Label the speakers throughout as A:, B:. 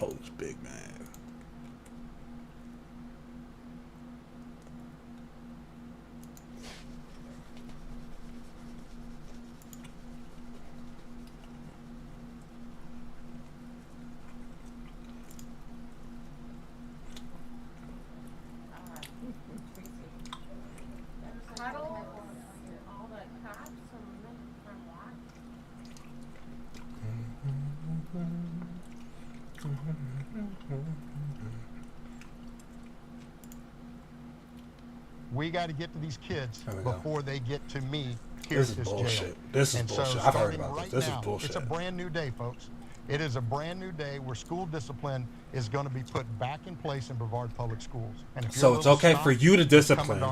A: Hoes big, man.
B: We got to get to these kids before they get to me here
A: This
B: at
A: is
B: this
A: bullshit.
B: jail.
A: This is
B: And
A: bullshit.
B: So
A: I've heard about
B: right
A: this. This
B: now,
A: is bullshit.
B: It's a brand new day, folks. It is a brand new day where school discipline is going to be put back in place in Brevard Public Schools. And if
A: So it's okay for you to discipline.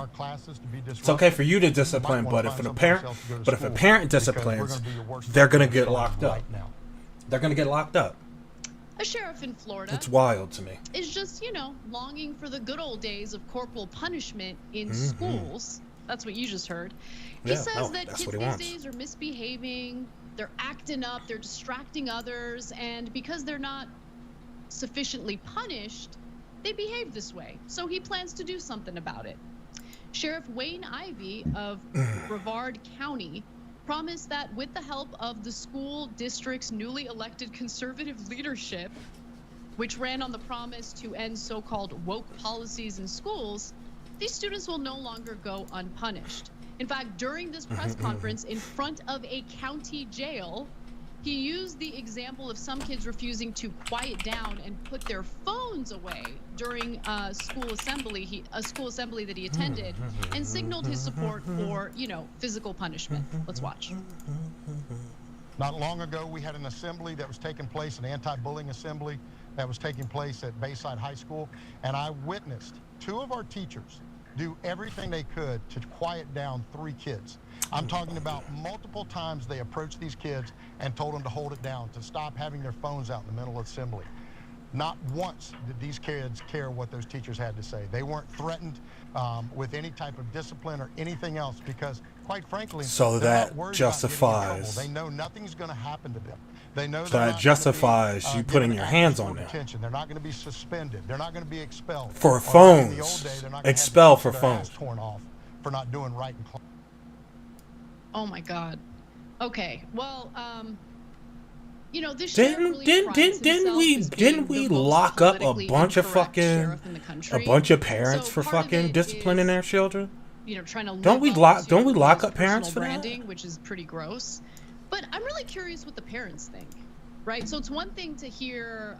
A: It's okay for you to discipline, but if a parent disciplines, they're gonna get locked up. They're gonna get locked up.
C: A sheriff in Florida.
A: It's wild to me.
C: Is just, you know, longing for the good old days of corporal punishment in schools. That's what you just heard. He says that kids these days are misbehaving, they're acting up, they're distracting others, and because they're not sufficiently punished, they behave this way. So he plans to do something about it. Sheriff Wayne Ivey of Brevard County promised that with the help of the school district's newly elected conservative leadership, which ran on the promise to end so-called woke policies in schools, these students will no longer go unpunished. In fact, during this press conference in front of a county jail, he used the example of some kids refusing to quiet down and put their phones away during a school assembly that he attended, and signaled his support for, you know, physical punishment. Let's watch.
B: Not long ago, we had an assembly that was taking place, an anti-bullying assembly that was taking place at Bayside High School, and I witnessed 2 of our teachers do everything they could to quiet down 3 kids. I'm talking about multiple times they approached these kids and told them to hold it down, to stop having their phones out in the middle of assembly. Not once did these kids care what those teachers had to say. They weren't threatened with any type of discipline or anything else because, quite frankly,
A: so that justifies.
B: They know nothing's going to happen to them. They know
A: that justifies you putting your hands on them.
B: They're not going to be suspended. They're not going to be expelled.
A: For phones. Expel for phones.
B: Torn off for not doing right in class.
C: Oh my God. Okay. Well, you know, this
A: didn't we lock up a bunch of parents for fucking disciplining their children?
C: You know, trying to
A: don't we lock up parents for
C: branding, which is pretty gross. But I'm really curious what the parents think, right? So it's one thing to hear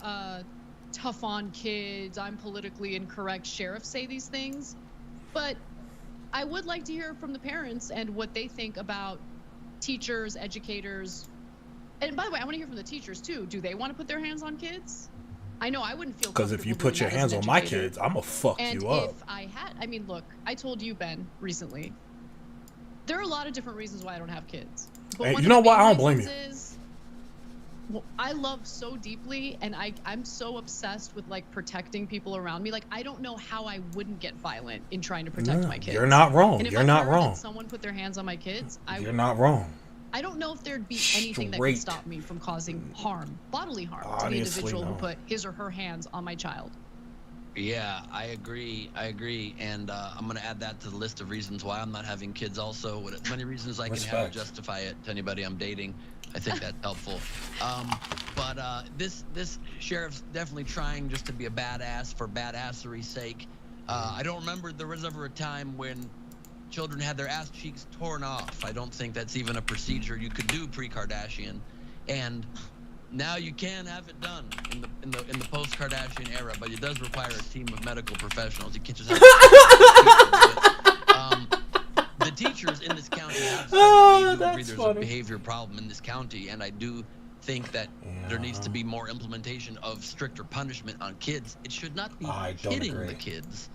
C: tough on kids, I'm politically incorrect sheriff say these things, but I would like to hear from the parents and what they think about teachers, educators. And by the way, I want to hear from the teachers too. Do they want to put their hands on kids? I know I wouldn't feel
A: because if you put your hands on my kids, I'm gonna fuck you up.
C: And if I had, I mean, look, I told you, Ben, recently, there are a lot of different reasons why I don't have kids.
A: But hey, you know what? I don't blame you.
C: Well, I love so deeply, and I'm so obsessed with like protecting people around me. Like I don't know how I wouldn't get violent in trying to protect my kids.
A: You're not wrong.
C: And if
A: You're not wrong.
C: Someone put their hands on my kids.
A: You're not wrong.
C: I don't know if there'd be anything that could stop me from causing harm, bodily harm, to the individual who put his or her hands on my child.
D: Yeah, I agree, and I'm going to add that to the list of reasons why I'm not having kids also. With as many reasons I can have to justify it to anybody I'm dating, I think that's helpful. But this sheriff's definitely trying just to be a badass for badassery's sake. I don't remember there was ever a time when children had their ass cheeks torn off. I don't think that's even a procedure you could do pre-Kardashian, and now you can have it done in the post-Kardashian era, but it does require a team of medical professionals. You can't just have the teachers in this county have said that they do agree there's a behavior problem in this county, and I do think that there needs to be more implementation of stricter punishment on kids. It should not be hitting the kids.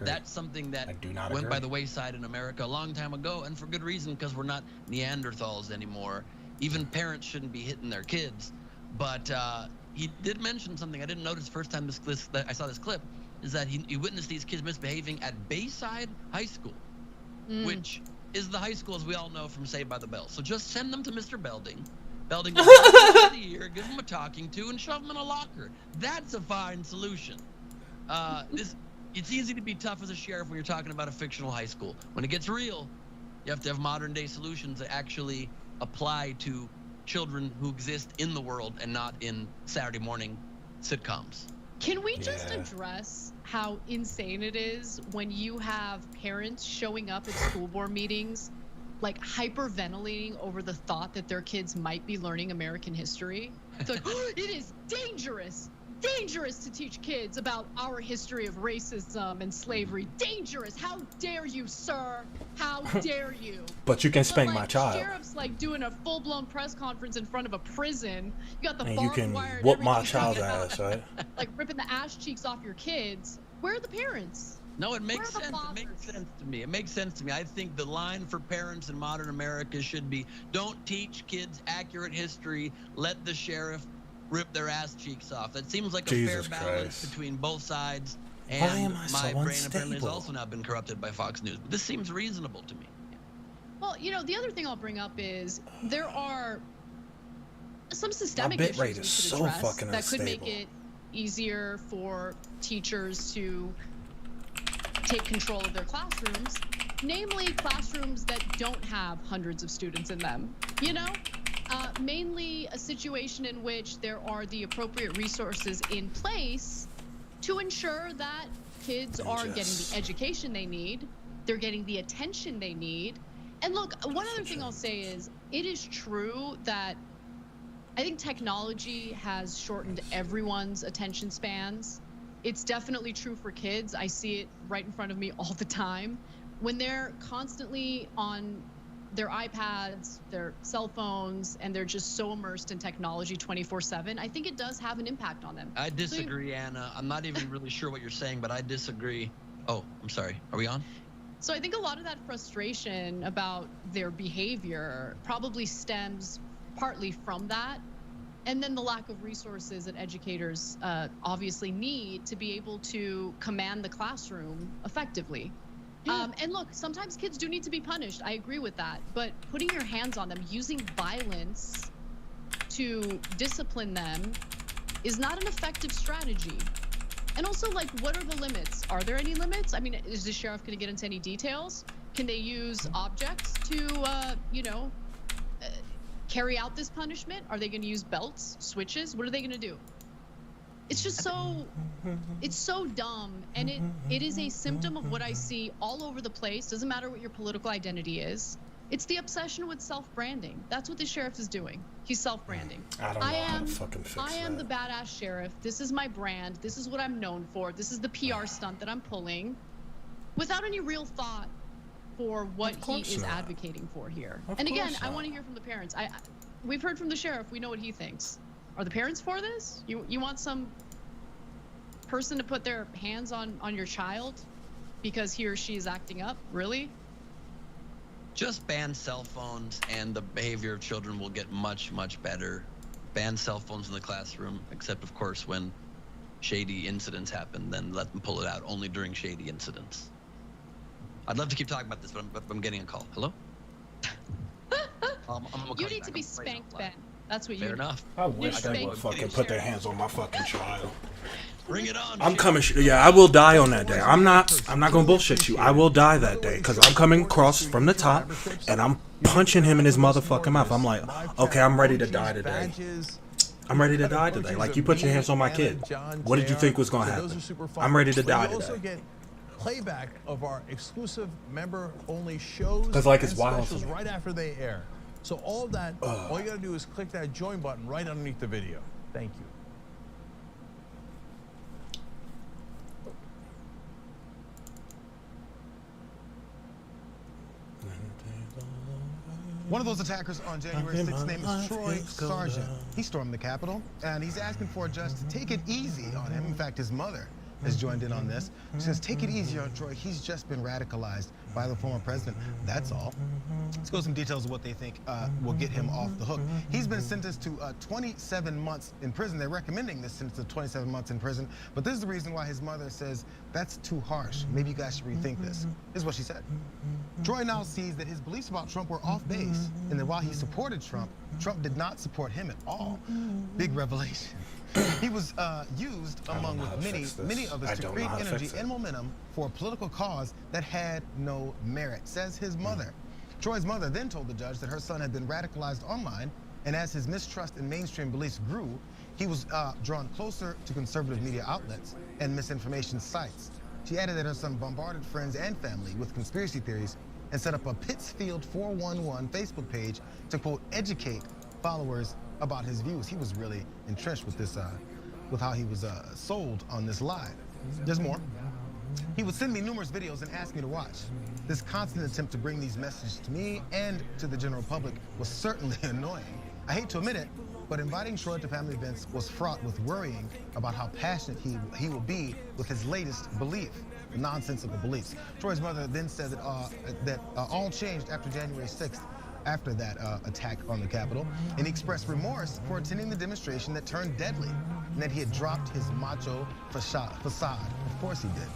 D: That's something that went by the wayside in America a long time ago, and for good reason, because we're not Neanderthals anymore. Even parents shouldn't be hitting their kids. But he did mention something I didn't notice first time I saw this clip, is that he witnessed these kids misbehaving at Bayside High School, which is the high school, as we all know, from Saved by the Bell. So just send them to Mr. Belding, Belding goes to the ear, give them a talking to, and shove them in a locker. That's a fine solution. It's easy to be tough as a sheriff when you're talking about a fictional high school. When it gets real, you have to have modern day solutions that actually apply to children who exist in the world and not in Saturday morning sitcoms.
C: Can we just address how insane it is when you have parents showing up at school board meetings like hyperventilating over the thought that their kids might be learning American history? It's like, oh, it is dangerous to teach kids about our history of racism and slavery. Dangerous. How dare you, sir? How dare you?
A: But you can spank my child.
C: Sheriff's like doing a full-blown press conference in front of a prison. You got the
A: and you can
C: wire
A: whoop my child's ass, right?
C: Like ripping the ass cheeks off your kids. Where are the parents?
D: No, it makes sense. It makes sense to me. It makes sense to me. I think the line for parents in modern America should be, don't teach kids accurate history. Let the sheriff rip their ass cheeks off. That seems like a fair balance between both sides. And my brain apparently has also now been corrupted by Fox News. But this seems reasonable to me.
C: Well, you know, the other thing I'll bring up is there are some systemic issues we should address that could make it easier for teachers to take control of their classrooms, namely classrooms that don't have hundreds of students in them, you know? Mainly a situation in which there are the appropriate resources in place to ensure that kids are getting the education they need, they're getting the attention they need. And look, one other thing I'll say is, it is true that I think technology has shortened everyone's attention spans. It's definitely true for kids. I see it right in front of me all the time. When they're constantly on their iPads, their cell phones, and they're just so immersed in technology 24/7, I think it does have an impact on them.
D: I disagree, Anna. I'm not even really sure what you're saying, but I disagree. Oh, I'm sorry. Are we on?
C: So I think a lot of that frustration about their behavior probably stems partly from that. And then the lack of resources that educators obviously need to be able to command the classroom effectively. And look, sometimes kids do need to be punished. I agree with that. But putting your hands on them, using violence to discipline them is not an effective strategy. And also, like, what are the limits? Are there any limits? I mean, is the sheriff going to get into any details? Can they use objects to, carry out this punishment? Are they going to use belts, switches? What are they going to do? It's just it's so dumb, and it is a symptom of what I see all over the place. Doesn't matter what your political identity is. It's the obsession with self-branding. That's what the sheriff is doing. He's self-branding.
A: I don't know how to fucking fix that.
C: I am the badass sheriff. This is my brand. This is what I'm known for. This is the PR stunt that I'm pulling, without any real thought for what he is advocating for here. And again, I want to hear from the parents. We've heard from the sheriff. We know what he thinks. Are the parents for this? You want some person to put their hands on your child because he or she is acting up? Really?
D: Just ban cell phones and the behavior of children will get much, much better. Ban cell phones in the classroom, except of course when shady incidents happen, then let them pull it out only during shady incidents. I'd love to keep talking about this, but I'm getting a call. Hello?
C: You need to be spanked, Ben. That's what you
D: Fair enough.
A: I wish they would fucking put their hands on my fucking child.
D: Bring it on.
A: I'm coming. Yeah, I will die on that day. I'm not gonna bullshit you. I will die that day because I'm coming across from the top and I'm punching him in his motherfucking mouth. I'm like, okay, I'm ready to die today. I'm ready to die today. Like, you put your hands on my kid. What did you think was gonna happen? I'm ready to die today.
E: Playback of our exclusive member-only shows
A: and
E: specials right after they air. So all that, all you gotta do is click that join button right underneath the video. Thank you.
F: One of those attackers on January 6th, name is Troy Sargent. He stormed the Capitol, and he's asking for a judge to take it easy on him. In fact, his mother has joined in on this. She says, take it easy on Troy. He's just been radicalized by the former president. That's all. Let's go some details of what they think will get him off the hook. He's been sentenced to 27 months in prison. They're recommending this sentence of 27 months in prison. But this is the reason why his mother says, that's too harsh. Maybe you guys should rethink this. This is what she said. Troy now sees that his beliefs about Trump were off base, and that while he supported Trump, Trump did not support him at all. Big revelation. He was used among many others to create energy and momentum for a political cause that had no merit, says his mother. Troy's mother then told the judge that her son had been radicalized online, and as his mistrust in mainstream beliefs grew, he was drawn closer to conservative media outlets and misinformation sites. She added that her son bombarded friends and family with conspiracy theories and set up a Pittsfield 411 Facebook page to, quote, educate followers about his views. He was really entrenched with this, with how he was sold on this lie. There's more. He would send me numerous videos and ask me to watch. This constant attempt to bring these messages to me and to the general public was certainly annoying. I hate to admit it, but inviting Troy to family events was fraught with worrying about how passionate he will be with his latest belief, nonsensical beliefs. Troy's mother then said that all changed after January 6th, after that attack on the Capitol, and he expressed remorse for attending the demonstration that turned deadly, and that he had dropped his macho facade. Of course he did.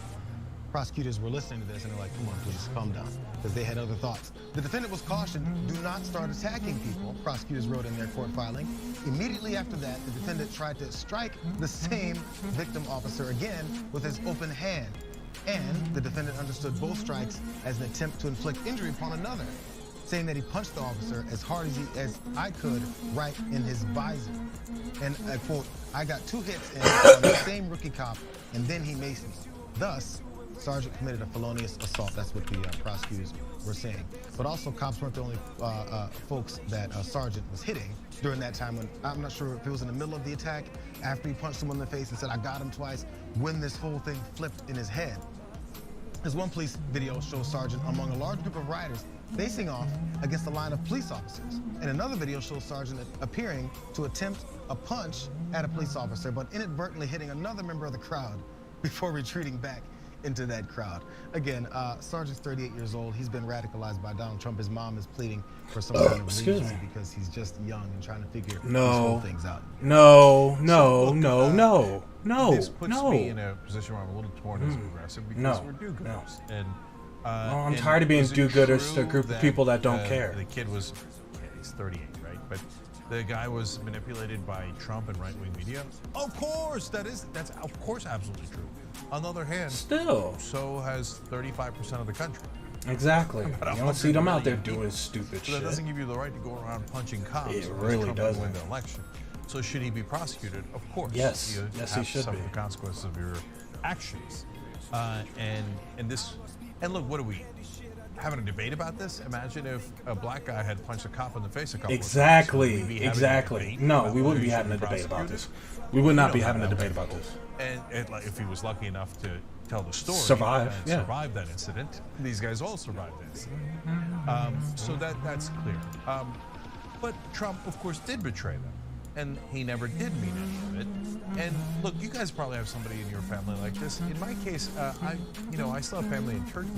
F: Prosecutors were listening to this and they're like, come on, please, calm down, because they had other thoughts. The defendant was cautioned, do not start attacking people, prosecutors wrote in their court filing. Immediately after that, the defendant tried to strike the same victim officer again with his open hand. And the defendant understood both strikes as an attempt to inflict injury upon another, saying that he punched the officer as hard as I could right in his visor. And I quote, I got 2 hits on the same rookie cop, and then he maced me. Thus, Sergeant committed a felonious assault. That's what the prosecutors were saying. But also, cops weren't the only folks that Sergeant was hitting during that time when, I'm not sure if it was in the middle of the attack, after he punched someone in the face and said, I got him twice, when this whole thing flipped in his head. As one police video shows Sergeant among a large group of rioters facing off against a line of police officers. And another video shows Sergeant appearing to attempt a punch at a police officer, but inadvertently hitting another member of the crowd before retreating back into that crowd. Again, Sergeant's 38 years old. He's been radicalized by Donald Trump. His mom is pleading for some kind of leniency because he's just young and trying to figure these whole things out.
A: No.
E: This puts me in a position where I'm a little torn as a progressive because we're do-gooders. And
A: I'm tired of being do-gooders to a group of people that don't care.
E: The kid was, he's 38, right? But the guy was manipulated by Trump and right-wing media. Of course, that's of course absolutely true. On the other hand,
A: still,
E: so has 35% of the country.
A: Exactly. You don't see them out there doing stupid shit.
E: That doesn't give you the right to go around punching cops.
A: It really doesn't.
E: Win the election. So should he be prosecuted? Of course.
A: Yes. Yes, he should be.
E: The consequences of your actions. And look, what are we having a debate about this? Imagine if a black guy had punched a cop in the face a couple of times.
A: Exactly. No, we wouldn't be having a debate about this. We would not be having a debate about this.
E: And like, if he was lucky enough to tell the story,
A: survive
E: that incident. These guys all survived the incident. So that's clear. But Trump, of course, did betray them, and he never did mean any of it. And look, you guys probably have somebody in your family like this. In my case, I still have family in Turkey.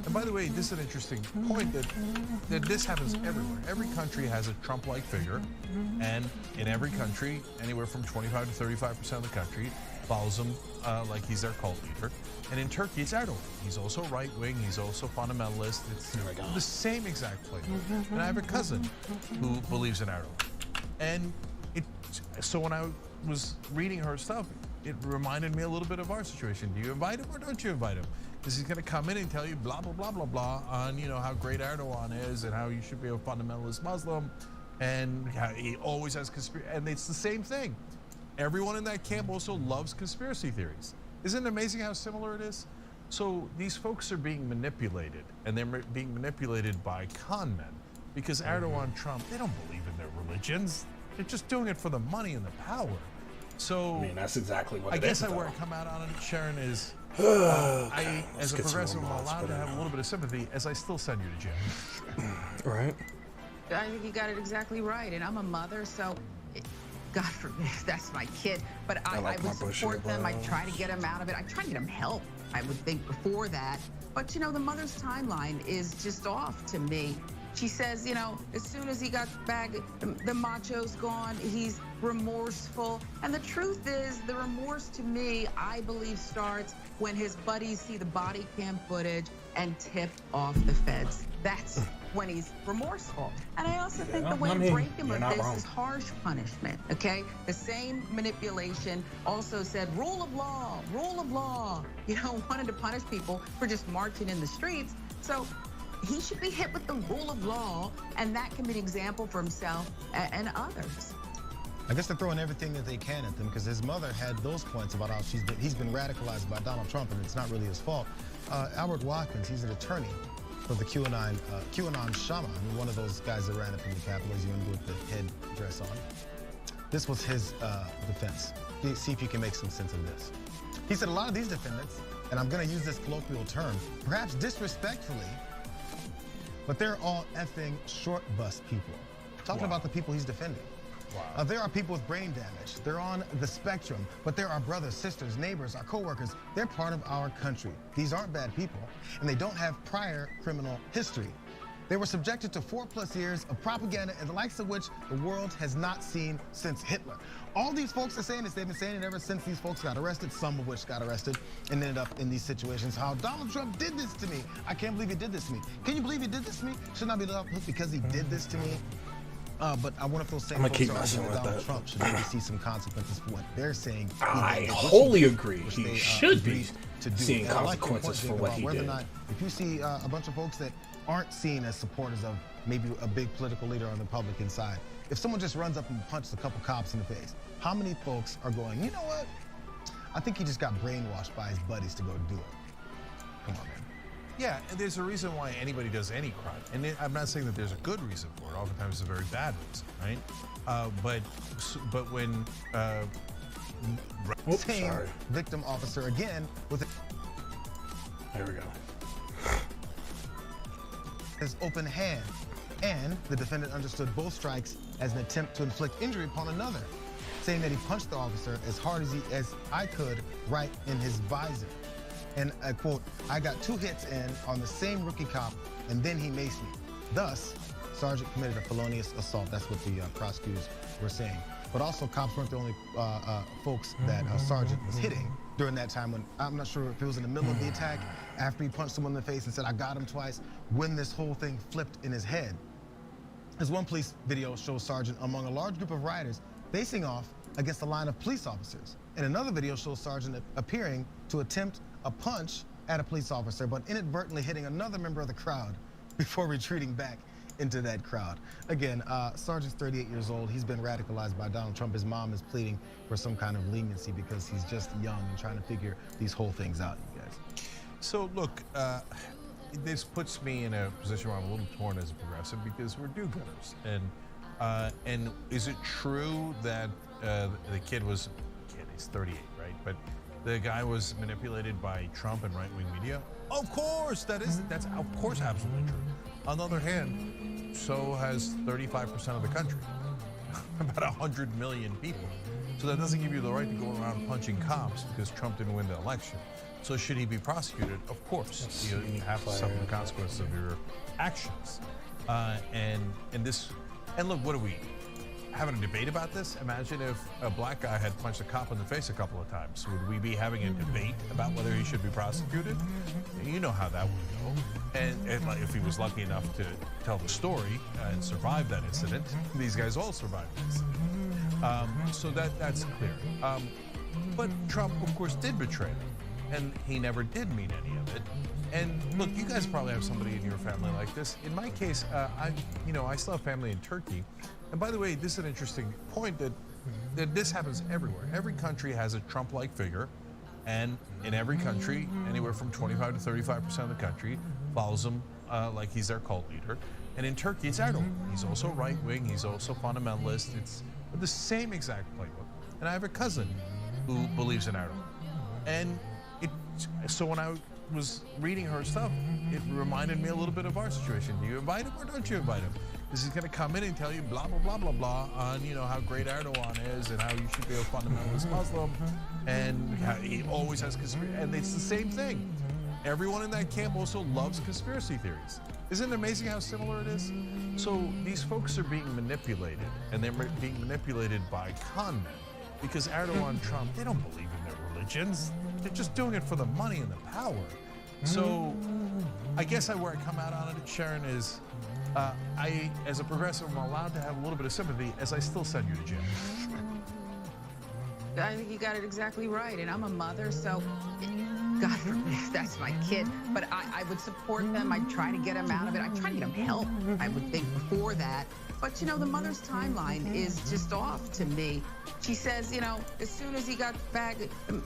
E: And by the way, this is an interesting point that this happens everywhere. Every country has a Trump-like figure, and in every country, anywhere from 25 to 35% of the country follows him like he's their cult leader. And in Turkey, it's Erdogan. He's also right-wing. He's also fundamentalist. It's the same exact playbook. And I have a cousin who believes in Erdogan. And so when I was reading her stuff, it reminded me a little bit of our situation. Do you invite him or don't you invite him? Because he's going to come in and tell you blah, blah, blah, blah, blah on, how great Erdogan is and how you should be a fundamentalist Muslim. And how he always has conspiracy. And it's the same thing. Everyone in that camp also loves conspiracy theories. Isn't it amazing how similar it is? So these folks are being manipulated, and they're being manipulated by con men. Because Erdogan, Trump, they don't believe in their religions. They're just doing it for the money and the power. So
A: I mean, that's exactly what
E: I
A: it
E: guess
A: is.
E: Where I come out on it, Sharon, is
A: I,
E: as a progressive, I'm allowed to have a little bit of sympathy, as I still send you to jail.
A: Right.
G: I think you got it exactly right, and I'm a mother, so God forbid, that's my kid. But I would support them. I try to get him out of it. I try to get him help, I would think, before that. But, you know, the mother's timeline is just off to me. She says, you know, as soon as he got back, the macho's gone, he's remorseful. And the truth is, the remorse to me, I believe, starts when his buddies see the body cam footage and tip off the feds. That's when he's remorseful. And I also think the way to break him of this is harsh punishment, okay? The same manipulation also said rule of law, you know, wanted to punish people for just marching in the streets. So he should be hit with the rule of law, and that can be an example for himself and others.
F: I guess they're throwing everything that they can at them because his mother had those points about how he's been radicalized by Donald Trump, and it's not really his fault. Albert Watkins, he's an attorney for the QAnon shaman, one of those guys that ran up in the Capitol, as you ended with the head dress on. This was his defense. See if you can make some sense of this. He said a lot of these defendants, and I'm going to use this colloquial term, perhaps disrespectfully, but they're all effing short bus people. Talking about the people he's defending. Wow. There are people with brain damage. They're on the spectrum, but there are brothers, sisters, neighbors, our coworkers. They're part of our country. These aren't bad people, and they don't have prior criminal history. They were subjected to 4+ years of propaganda and the likes of which the world has not seen since Hitler. All these folks are saying this. They've been saying it ever since these folks got arrested, some of which got arrested and ended up in these situations. How Donald Trump did this to me. I can't believe he did this to me. Can you believe he did this to me? Shouldn't I be let off because he did this to me? But I wonder if those same folks are arguing that Donald Trump should maybe see some consequences for what they're saying.
A: I wholly agree. He should be seeing consequences for what he did.
F: If you see a bunch of folks that aren't seen as supporters of maybe a big political leader on the Republican side, if someone just runs up and punches a couple cops in the face, how many folks are going, you know what? I think he just got brainwashed by his buddies to go do it. Come on, man.
E: Yeah, and there's a reason why anybody does any crime. And I'm not saying that there's a good reason for it. Oftentimes it's a very bad reason, right? But when...
F: Same victim officer again with...
A: There we go.
F: His open hand. And the defendant understood both strikes as an attempt to inflict injury upon another, saying that he punched the officer as hard as I could right in his visor. And I quote, I got 2 hits in on the same rookie cop, and then he maced me. Thus, Sergeant committed a felonious assault. That's what the prosecutors were saying. But also, cops weren't the only folks that Sergeant was hitting during that time when, I'm not sure if it was in the middle of the attack, after he punched someone in the face and said, I got him twice, when this whole thing flipped in his head. As one police video shows Sergeant among a large group of rioters facing off against a line of police officers. And another video shows Sergeant appearing to attempt a punch at a police officer, but inadvertently hitting another member of the crowd before retreating back into that crowd. Again, Sergeant's 38 years old. He's been radicalized by Donald Trump. His mom is pleading for some kind of leniency because he's just young and trying to figure these whole things out, you guys.
E: So look, this puts me in a position where I'm a little torn as a progressive because we're do-gooders. And is it true that the kid was, he's 38, right? But the guy was manipulated by Trump and right-wing media? Of course, that's of course absolutely true. On the other hand, so has 35% of the country, about 100 million people. So that doesn't give you the right to go around punching cops because Trump didn't win the election. So should he be prosecuted? Of course, you have to suffer the consequences of your actions. And look, what are we having a debate about this? Imagine if a black guy had punched a cop in the face a couple of times. Would we be having a debate about whether he should be prosecuted? You know how that would go. And if he was lucky enough to tell the story and survive that incident, these guys all survived this. So that's clear. But Trump, of course, did betray them. And he never did mean any of it. And look, you guys probably have somebody in your family like this. In my case, I still have family in Turkey. And by the way, this is an interesting point that this happens everywhere. Every country has a Trump-like figure, and in every country, anywhere from 25 to 35% of the country follows him like he's their cult leader. And in Turkey, it's Erdogan. He's also right-wing. He's also fundamentalist. It's the same exact playbook. And I have a cousin who believes in Erdogan. And so when I was reading her stuff, it reminded me a little bit of our situation. Do you invite him or don't you invite him? is he's going to come in and tell you blah, blah, blah, blah, blah on, you know, how great Erdogan is and how you should be a fundamentalist Muslim. And how he always has conspiracy. And it's the same thing. Everyone in that camp also loves conspiracy theories. Isn't it amazing how similar it is? So these folks are being manipulated, and they're being manipulated by con men. Because Erdogan and Trump, they don't believe in their religions. They're just doing it for the money and the power. So I guess where I come out on it, Sharon, is I, as a progressive, am allowed to have a little bit of sympathy as I still send you to jail.
G: I think you got it exactly right. And I'm a mother, so God forbid that's my kid. But I would support them. I'd try to get them out of it. I'd try to get them help, I would think, before that. But, you know, the mother's timeline is just off to me. She says, you know, as soon as he got back,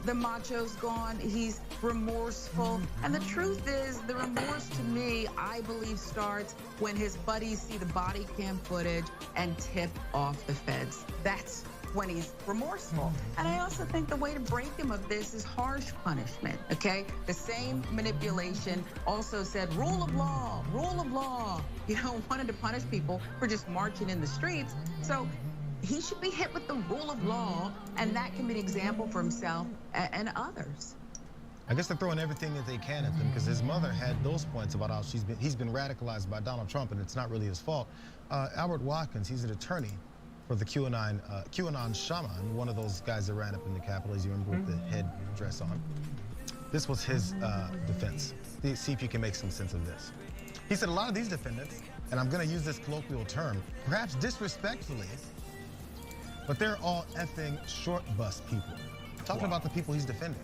G: the macho's gone. He's remorseful. And the truth is, the remorse to me, I believe, starts when his buddies see the body cam footage and tip off the feds. That's when he's remorseful. And I also think the way to break him of this is harsh punishment, okay? The same manipulation also said rule of law, you know, wanted to punish people for just marching in the streets. So he should be hit with the rule of law, and that can be an example for himself and others.
F: I guess they're throwing everything that they can at them because his mother had those points about how he's been radicalized by Donald Trump, and it's not really his fault. Albert Watkins, he's an attorney for the QAnon shaman, one of those guys that ran up in the Capitol, as you remember, with the headdress on. This was his defense. See if you can make some sense of this. He said a lot of these defendants, and I'm going to use this colloquial term, perhaps disrespectfully, but they're all effing short bus people. Talking about the people he's defending.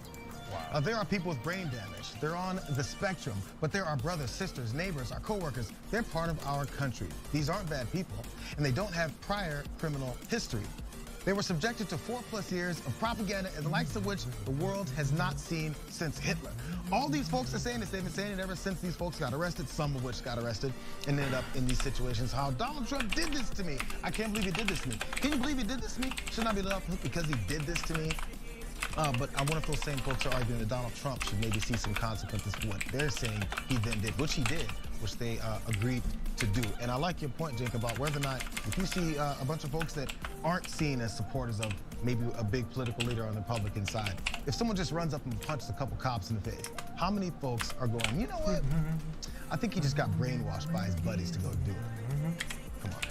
F: There are people with brain damage. They're on the spectrum, but there are brothers, sisters, neighbors, our coworkers. They're part of our country. These aren't bad people, and they don't have prior criminal history. They were subjected to 4+ years of propaganda, and the likes of which the world has not seen since Hitler. All these folks are saying this. They've been saying it ever since these folks got arrested, some of which got arrested and ended up in these situations. How Donald Trump did this to me. I can't believe he did this to me. Can you believe he did this to me? Should not be let off the hook because he did this to me. But I wonder if those same folks are arguing that Donald Trump should maybe see some consequences for what they're saying he then did, which he did, which they agreed to do. And I like your point, Jake, about whether or not, if you see a bunch of folks that aren't seen as supporters of maybe a big political leader on the Republican side, if someone just runs up and punches a couple cops in the face, how many folks are going, you know what? I think he just got brainwashed by his buddies to go do it. Come on.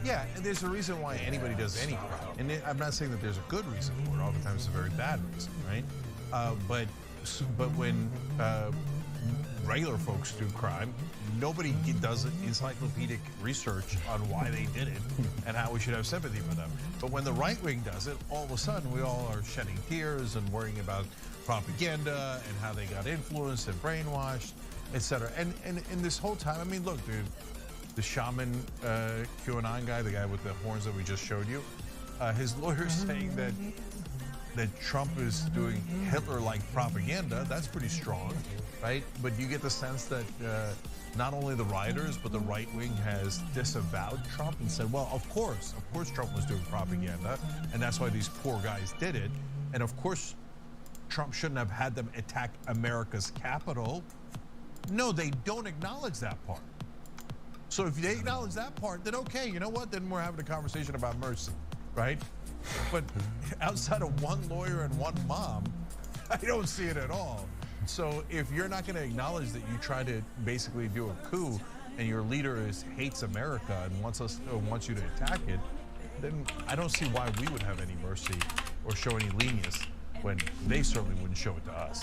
E: Yeah, and there's a reason why anybody does any crime. And I'm not saying that there's a good reason for it. Oftentimes it's a very bad reason, right? But when regular folks do crime, nobody does encyclopedic research on why they did it and how we should have sympathy for them. But when the right wing does it, all of a sudden we all are shedding tears and worrying about propaganda and how they got influenced and brainwashed, etc. And this whole time, I mean, look, dude, the shaman QAnon guy, the guy with the horns that we just showed you, his lawyer's saying that Trump is doing Hitler-like propaganda. That's pretty strong, right? But you get the sense that not only the rioters, but the right wing has disavowed Trump and said, well, of course Trump was doing propaganda, and that's why these poor guys did it. And of course, Trump shouldn't have had them attack America's capital. No, they don't acknowledge that part. So if they acknowledge that part, then okay, you know what? Then we're having a conversation about mercy, right? But outside of one lawyer and one mom, I don't see it at all. So if you're not going to acknowledge that you try to basically do a coup and your leader hates America and wants you to attack it, then I don't see why we would have any mercy or show any lenience when they certainly wouldn't show it to us.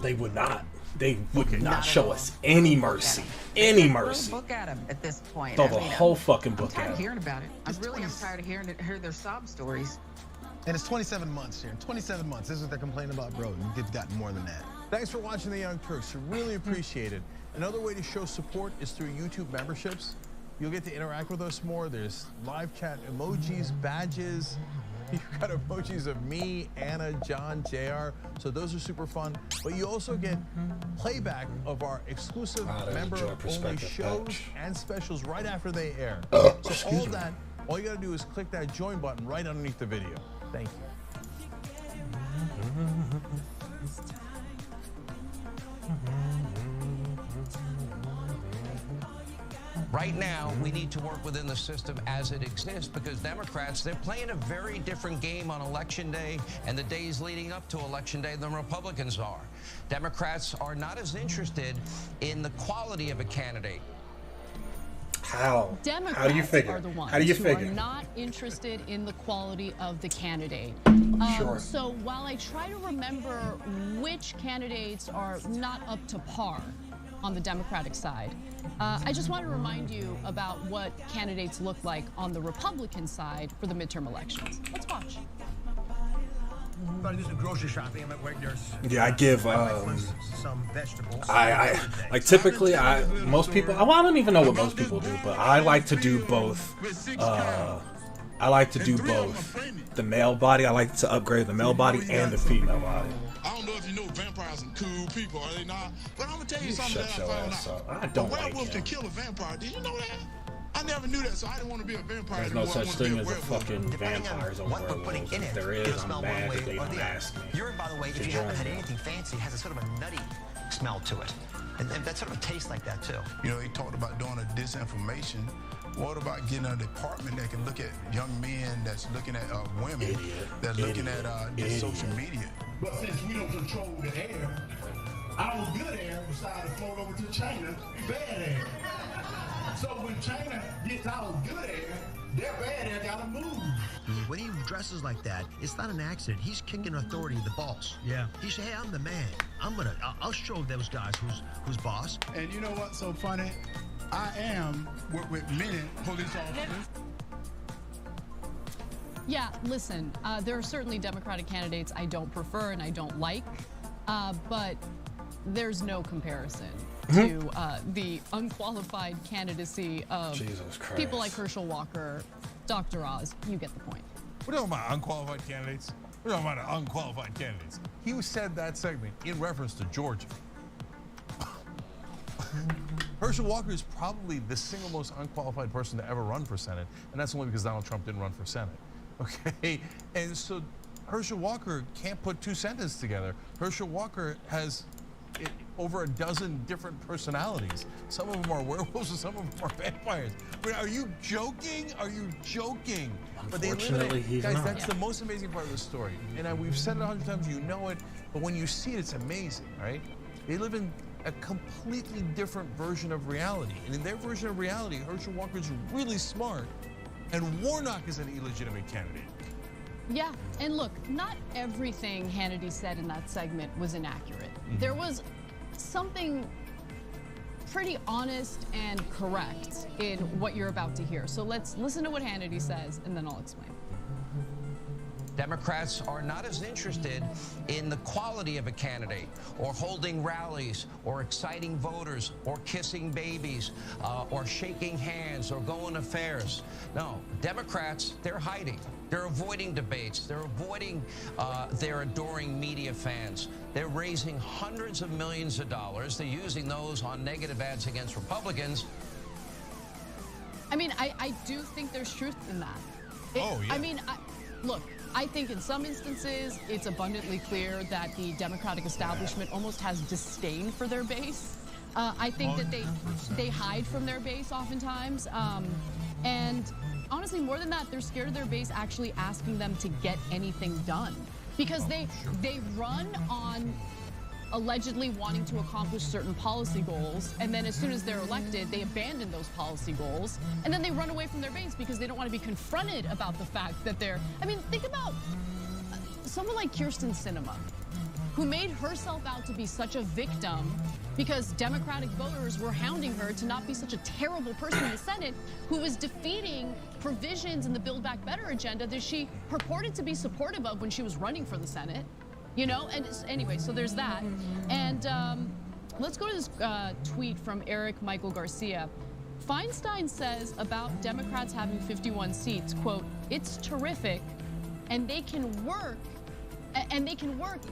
A: They would not. They would not show us any mercy. Any mercy.
G: Book at him at this point.
A: Throw the whole fucking book
G: at him. I'm tired of
A: him.
G: hearing about it. I'm tired of hearing their sob stories.
F: And it's 27 months here. 27 months. This is what they're complaining about, bro. You've gotten more than that.
E: Thanks for watching The Young Turks. We really appreciate it. Another way to show support is through YouTube memberships. You'll get to interact with us more. There's live chat emojis, badges. You've got emojis of me, Anna, John, JR. So those are super fun. But you also get playback of our exclusive member-only shows and specials right after they air. So all that, all you got to do is click that join button right underneath the video. Thank you.
H: Right now, we need to work within the system as it exists because Democrats, they're playing a very different game on Election Day and the days leading up to Election Day than Republicans are. Democrats are not as interested in the quality of a candidate.
A: How?
C: Democrats
A: How do you figure?
C: are the ones
A: How do you
C: who
A: figure?
C: are not interested in the quality of the candidate.
A: Sure.
C: So while I try to remember which candidates are not up to par on the Democratic side, I just want to remind you about what candidates look like on the Republican side for the midterm elections. Let's watch.
I: Do some grocery shopping. I'm at work.
A: Yeah, I give
I: some vegetables.
A: I like typically most people. Well, I don't even know what most people do, but I like to do both. I like to do both. The male body. I like to upgrade the male body and the female body.
J: I don't know if you know vampires are cool people, are they not? But I'm gonna tell you something that I
A: Shut your
J: found
A: ass
J: out.
A: up. I don't
J: a
A: like
J: werewolf
A: him.
J: can kill a vampire. Did you know that? I never knew that, so I didn't want to be a vampire.
A: There's no
J: anymore. I
A: such
J: wanted to
A: thing
J: be
A: as a
J: werewolf.
A: fucking vampires or werewolves. If there is, I'm mad that they don't ask me.
I: Urine, by the way, if you haven't had anything fancy, has a sort of a nutty smell to it. And that sort of tastes like that, too.
J: You know, he talked about doing a disinformation. What about getting a department that can look at young men that's looking at women that's looking at this social media?
K: But since we don't control the air, our good air decided to float over to China, bad air. So when China gets our good air, their bad air gotta move.
I: When he dresses like that, it's not an accident. He's kicking authority, the boss. Yeah. He said, hey, I'm the man. I'll show those guys who's boss.
K: And you know what's so funny? I am with many police officers.
C: Yeah, listen, there are certainly Democratic candidates I don't prefer and I don't like, but there's no comparison to the unqualified candidacy of people like Herschel Walker, Dr. Oz. You get the point.
E: We're talking about unqualified candidates. We're talking about unqualified candidates. He said that segment in reference to Georgia. Herschel Walker is probably the single most unqualified person to ever run for Senate, and that's only because Donald Trump didn't run for Senate. Okay? And so Herschel Walker can't put two sentences together. Herschel Walker has over a dozen different personalities. Some of them are werewolves and some of them are vampires. But are you joking? Are you joking?
A: Unfortunately, he's
E: guys,
A: not.
E: that's the most amazing part of the story. And we've said it 100 times, you know it, but when you see it, it's amazing, right? They live in a completely different version of reality. And in their version of reality, Herschel Walker is really smart, and Warnock is an illegitimate candidate.
C: Yeah, and look, not everything Hannity said in that segment was inaccurate. There was something pretty honest and correct in what you're about to hear. So let's listen to what Hannity says, and then I'll explain.
H: Democrats are not as interested in the quality of a candidate or holding rallies or exciting voters or kissing babies or shaking hands or going to fairs. No, Democrats, they're hiding. They're avoiding debates. They're avoiding their adoring media fans. They're raising hundreds of millions of dollars. They're using those on negative ads against Republicans.
C: I mean, I do think there's truth in that.
E: Oh, yeah.
C: I mean, look, I think in some instances, it's abundantly clear that the Democratic establishment almost has disdain for their base. I think that they hide from their base oftentimes. And honestly, more than that, they're scared of their base actually asking them to get anything done. Because they run on allegedly wanting to accomplish certain policy goals, and then as soon as they're elected, they abandon those policy goals, and then they run away from their base because they don't want to be confronted about the fact that they're... I mean, think about someone like Kyrsten Sinema, who made herself out to be such a victim because Democratic voters were hounding her to not be such a terrible person in the Senate, who was defeating provisions in the Build Back Better agenda that she purported to be supportive of when she was running for the Senate. You know, and anyway, so there's that. And let's go to this tweet from Eric Michael Garcia. Feinstein says about Democrats having 51 seats, quote, "It's terrific, and they can work,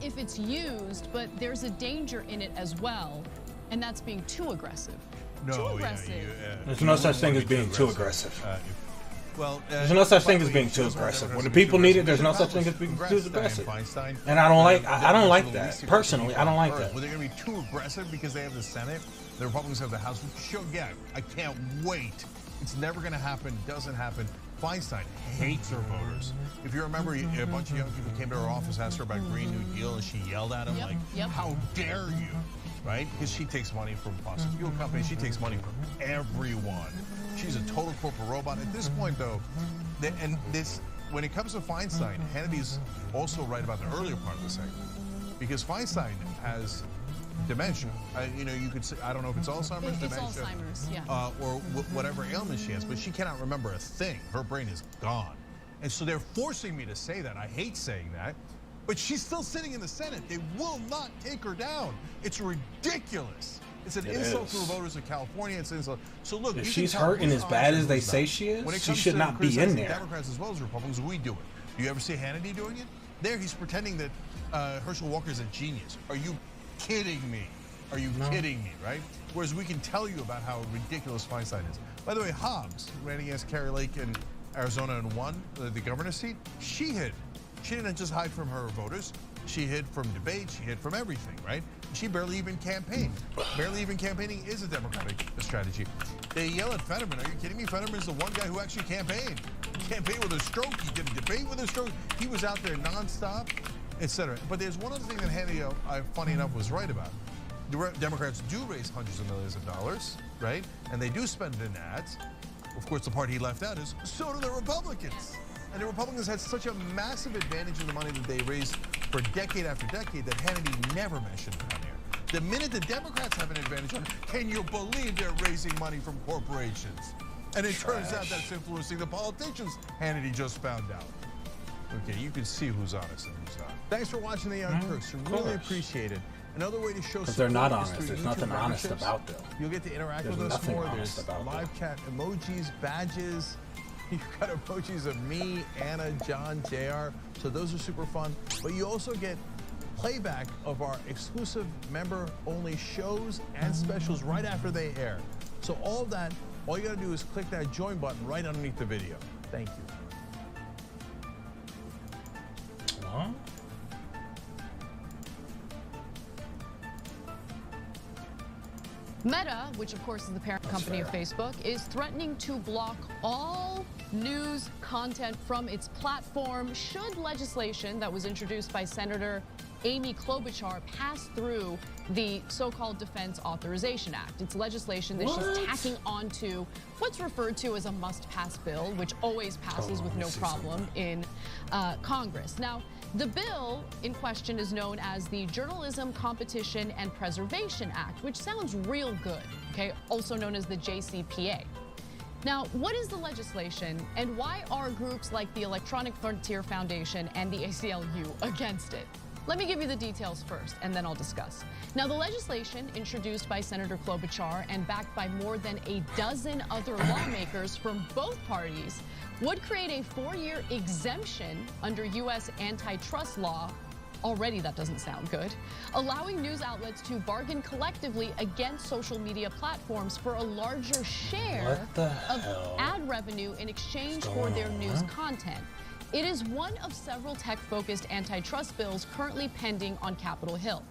C: if it's used, but there's a danger in it as well, and that's being too aggressive."
E: No,
C: too aggressive.
A: There's no such thing as being too aggressive.
E: Well,
A: there's no such thing as being too aggressive. When the people need it, there's no such thing as being too aggressive. And I don't like that. Personally, I don't like that.
E: Well, they're going to be too aggressive because they have the Senate. The Republicans have the House, which she'll get. I can't wait. It's never going to happen. Doesn't happen. Feinstein hates her voters. If you remember, a bunch of young people came to her office, asked her about Green New Deal, and she yelled at them how dare you, right? Because she takes money from fossil fuel companies. She takes money from everyone. She's a total corporate robot. At this point, though, when it comes to Feinstein, Hannity's also right about the earlier part of the segment, because Feinstein has dementia. You could say, I don't know if it's Alzheimer's, dementia.
C: It's Alzheimer's, yeah.
E: Or whatever ailment she has, but she cannot remember a thing. Her brain is gone. And so they're forcing me to say that. I hate saying that. But she's still sitting in the Senate. They will not take her down. It's ridiculous. It's an insult to the voters of California. It's an insult. So look,
A: if she's hurting as bad as they say she is, she should not be in there.
E: Democrats as well as Republicans, we do it. Do you ever see Hannity doing it? There, he's pretending that Herschel Walker's a genius. Are you kidding me? Are you kidding me, right? Whereas we can tell you about how ridiculous Feinstein is. By the way, Hobbs ran against Kari Lake in Arizona and won the governor's seat. She hid. She didn't just hide from her voters. She hid from debate. She hid from everything, right? She barely even campaigned. Barely even campaigning is a Democratic strategy. They yell at Fetterman. Are you kidding me? Fetterman's the one guy who actually campaigned. He campaigned with a stroke. He did a debate with a stroke. He was out there nonstop, etc. But there's one other thing that Hannity, funny enough, was right about. The Democrats do raise hundreds of millions of dollars, right? And they do spend it in ads. Of course, the part he left out is, so do the Republicans. And the Republicans had such a massive advantage in the money that they raised for decade after decade that Hannity never mentioned down here. The minute the Democrats have an advantage on it, can you believe they're raising money from corporations? And it turns out that's influencing the politicians, Hannity just found out. Okay, you can see who's honest and who's not. Thanks for watching The Young Turks. Really appreciate it. Another way to show support,
A: they're not honest. There's nothing honest about them.
E: You'll get to interact with us more. There's live chat emojis, badges. You've got emojis of me, Anna, John, JR. So those are super fun. But you also get playback of our exclusive member-only shows and specials right after they air. So all of that, all you got to do is click that join button right underneath the video. Thank you.
A: Huh?
C: Meta, which of course is the parent company of Facebook, is threatening to block all news content from its platform should legislation that was introduced by Senator Amy Klobuchar pass through the so-called Defense Authorization Act. It's legislation that she's tacking onto what's referred to as a must-pass bill, which always passes with no problem in Congress. Now, the bill in question is known as the Journalism Competition and Preservation Act, which sounds real good, okay? Also known as the JCPA. Now, what is the legislation and why are groups like the Electronic Frontier Foundation and the ACLU against it? Let me give you the details first, and then I'll discuss. Now, the legislation introduced by Senator Klobuchar and backed by more than a dozen other lawmakers from both parties would create a 4-year exemption under U.S. antitrust law. Already that doesn't sound good. Allowing news outlets to bargain collectively against social media platforms for a larger share of ad revenue in exchange for their news content. It is one of several tech-focused antitrust bills currently pending on Capitol Hill.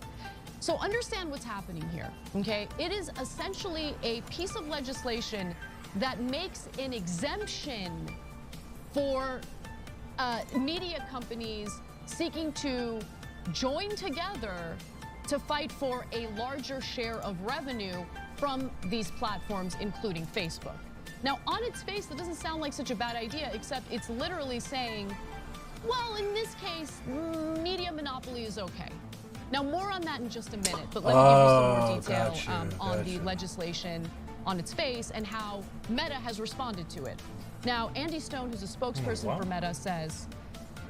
C: So understand what's happening here, okay? It is essentially a piece of legislation that makes an exemption for media companies seeking to join together to fight for a larger share of revenue from these platforms, including Facebook. Now, on its face, that doesn't sound like such a bad idea, except it's literally saying, well, in this case, media monopoly is okay. Now, more on that in just a minute, but let me give you some more detail on the legislation on its face and how Meta has responded to it. Now, Andy Stone, who's a spokesperson for Meta, says,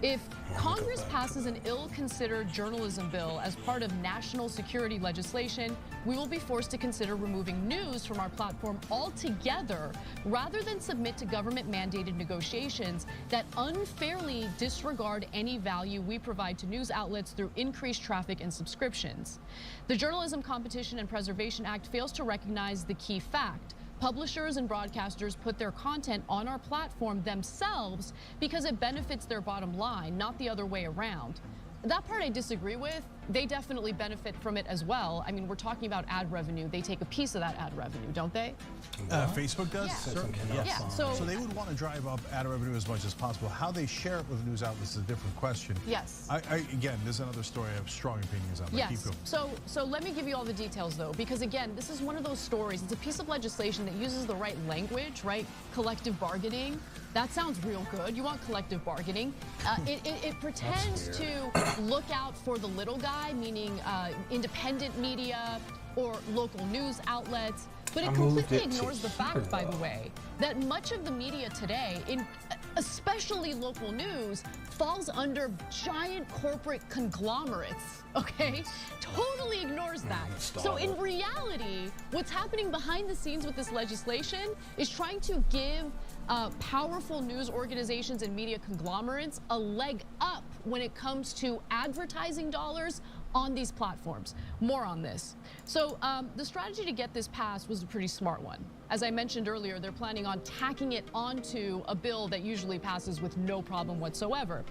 C: if Congress passes an ill-considered journalism bill as part of national security legislation, we will be forced to consider removing news from our platform altogether rather than submit to government-mandated negotiations that unfairly disregard any value we provide to news outlets through increased traffic and subscriptions. The Journalism Competition and Preservation Act fails to recognize the key fact. Publishers and broadcasters put their content on our platform themselves because it benefits their bottom line, not the other way around.
L: That part I disagree with. They definitely benefit from it as well. I mean, we're talking about ad revenue. They take a piece of that ad revenue, don't they?
E: Facebook does?
L: Yeah.
E: Certainly.
L: Yes. Yeah,
E: so they would want to drive up ad revenue as much as possible. How they share it with news outlets is a different question.
L: Yes.
E: Again, this is another story I have strong opinions on.
L: Yes.
E: Keep going.
L: So let me give you all the details, though, because, again, this is one of those stories. It's a piece of legislation that uses the right language, right? Collective bargaining. That sounds real good. You want collective bargaining. It pretends to look out for the little guy, meaning independent media or local news outlets. But it completely ignores the fact, by the way, that much of the media today, especially local news, falls under giant corporate conglomerates, okay? Totally ignores that. So in reality, what's happening behind the scenes with this legislation is trying to give powerful news organizations and media conglomerates a leg up when it comes to advertising dollars on these platforms. More on this. So the strategy to get this passed was a pretty smart one. As I mentioned earlier, they're planning on tacking it onto a bill that usually passes with no problem whatsoever.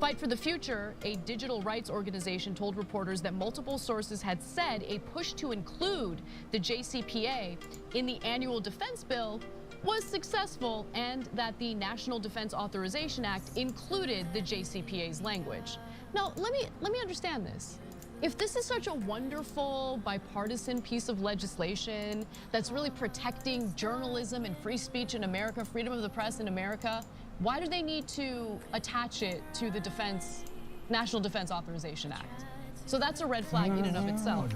L: Fight for the Future, a digital rights organization, told reporters that multiple sources had said a push to include the JCPA in the annual defense bill was successful, and that the National Defense Authorization Act included the JCPA's language. Now, let me understand this. If this is such a wonderful bipartisan piece of legislation that's really protecting journalism and free speech in America, freedom of the press in America, why do they need to attach it to the National Defense Authorization Act? So that's a red flag in and of itself.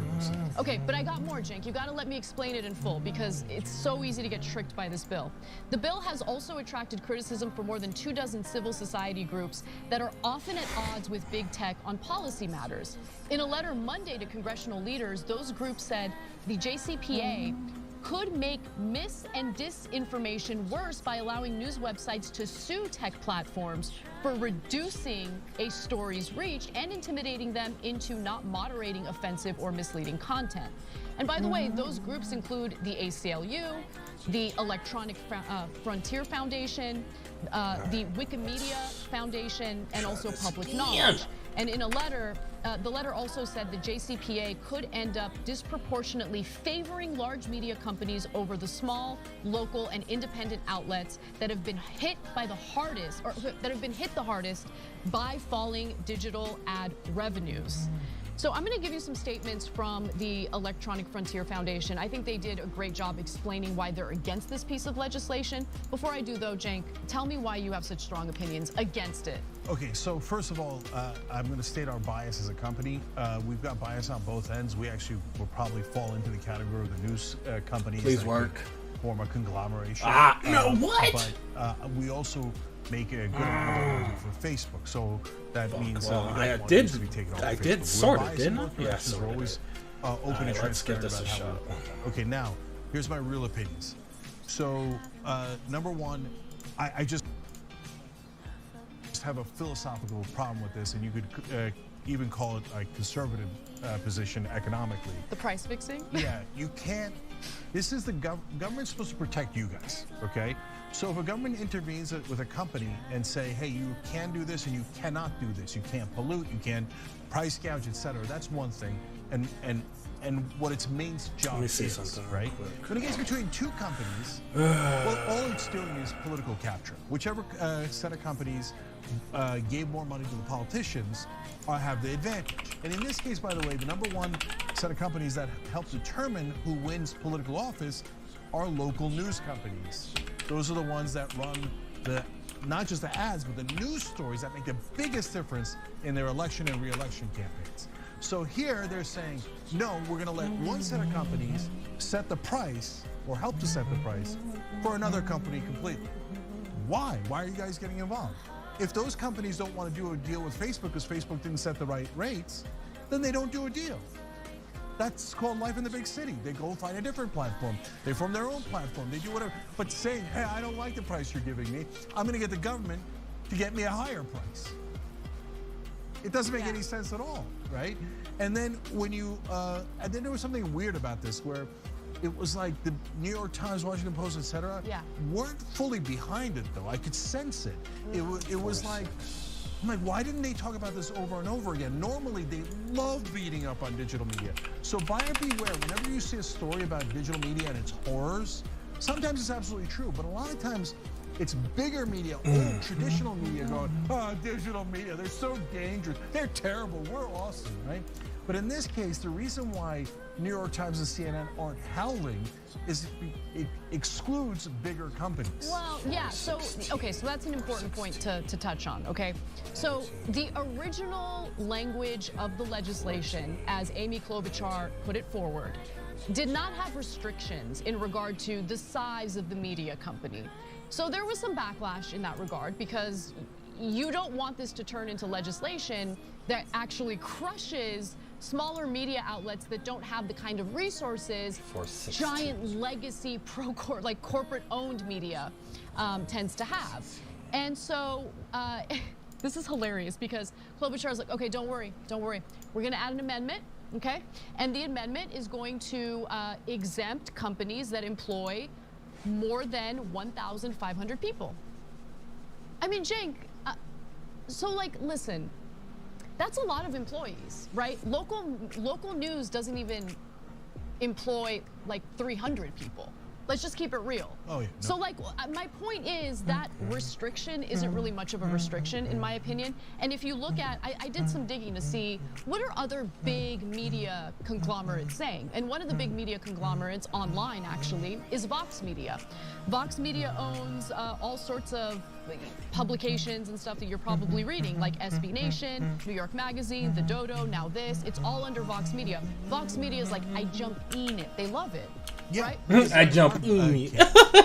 L: Okay, but I got more, Cenk. You gotta let me explain it in full because it's so easy to get tricked by this bill. The bill has also attracted criticism from more than 24 civil society groups that are often at odds with big tech on policy matters. In a letter Monday to congressional leaders, those groups said the JCPA could make mis- and disinformation worse by allowing news websites to sue tech platforms for reducing a story's reach and intimidating them into not moderating offensive or misleading content. And by the way, those groups include the ACLU, the Electronic Frontier Foundation, the Wikimedia Foundation, and also Public Knowledge. And in a letter, the letter also said the JCPA could end up disproportionately favoring large media companies over the small, local, and independent outlets that have been hit by the hardest, or that have been hit the hardest by falling digital ad revenues. So I'm going to give you some statements from the Electronic Frontier Foundation. I think they did a great job explaining why they're against this piece of legislation. Before I do, though, Cenk, tell me why you have such strong opinions against it.
E: Okay, so first of all, I'm going to state our bias as a company. We've got bias on both ends. We actually will probably fall into the category of the news companies.
A: Please work.
E: Form a conglomeration.
A: No, what?
E: But we also make a good amount of revenue for Facebook, so that means
A: I
E: did
A: sort of, didn't I?
E: Yeah, so we're always open and transparent about how we report. Okay, now here's my real opinions. So number one, I just have a philosophical problem with this, and you could even call it a conservative position economically.
L: The price fixing?
E: Yeah, you can't. This is the government's supposed to protect you guys, okay? So if a government intervenes with a company and say, hey, you can do this and you cannot do this, you can't pollute, you can't price gouge, etc., that's one thing. And what its main job is, right? When it gets between two companies, well, all it's doing is political capture. Whichever set of companies gave more money to the politicians have the advantage. And in this case, by the way, the number one set of companies that help determine who wins political office are local news companies. Those are the ones that run not just the ads, but the news stories that make the biggest difference in their election and re-election campaigns. So here they're saying, no, we're going to let one set of companies set the price or help to set the price for another company completely. Why? Why are you guys getting involved? If those companies don't want to do a deal with Facebook because Facebook didn't set the right rates, then they don't do a deal. That's called life in the big city. They go find a different platform. They form their own platform. They do whatever. But saying, hey, I don't like the price you're giving me, I'm going to get the government to get me a higher price. It doesn't make any sense at all, right? And then when you, and then there was something weird about this where it was like the New York Times, Washington Post, etc. weren't fully behind it, though. I could sense it. It was like I'm like, why didn't they talk about this over and over again? Normally, they love beating up on digital media. So buyer beware. Whenever you see a story about digital media and its horrors, sometimes it's absolutely true, but a lot of times it's bigger media, old traditional media going, oh, digital media, they're so dangerous. They're terrible. We're awesome, right? But in this case, the reason why New York Times and CNN aren't howling is it excludes bigger companies.
L: Well, yeah, so that's an important point to touch on, okay? So the original language of the legislation, as Amy Klobuchar put it forward, did not have restrictions in regard to the size of the media company. So there was some backlash in that regard because you don't want this to turn into legislation that actually crushes smaller media outlets that don't have the kind of resources giant legacy corporate-owned media tends to have. And so this is hilarious because Klobuchar's like, okay, don't worry. We're going to add an amendment, okay? And the amendment is going to exempt companies that employ more than 1,500 people. I mean, Cenk, listen, that's a lot of employees, right? Local news doesn't even employ like 300 people. Let's just keep it real.
E: Oh, yeah.
L: So my point is that restriction isn't really much of a restriction in my opinion. And if you look at, I did some digging to see what are other big media conglomerates saying. And one of the big media conglomerates online actually is Vox Media. Vox Media owns all sorts of publications and stuff that you're probably reading, like SB Nation, New York Magazine, The Dodo, Now This. It's all under Vox Media. Vox Media is like, I jump in it. They love it.
E: Yeah,
L: right?
A: I jump in.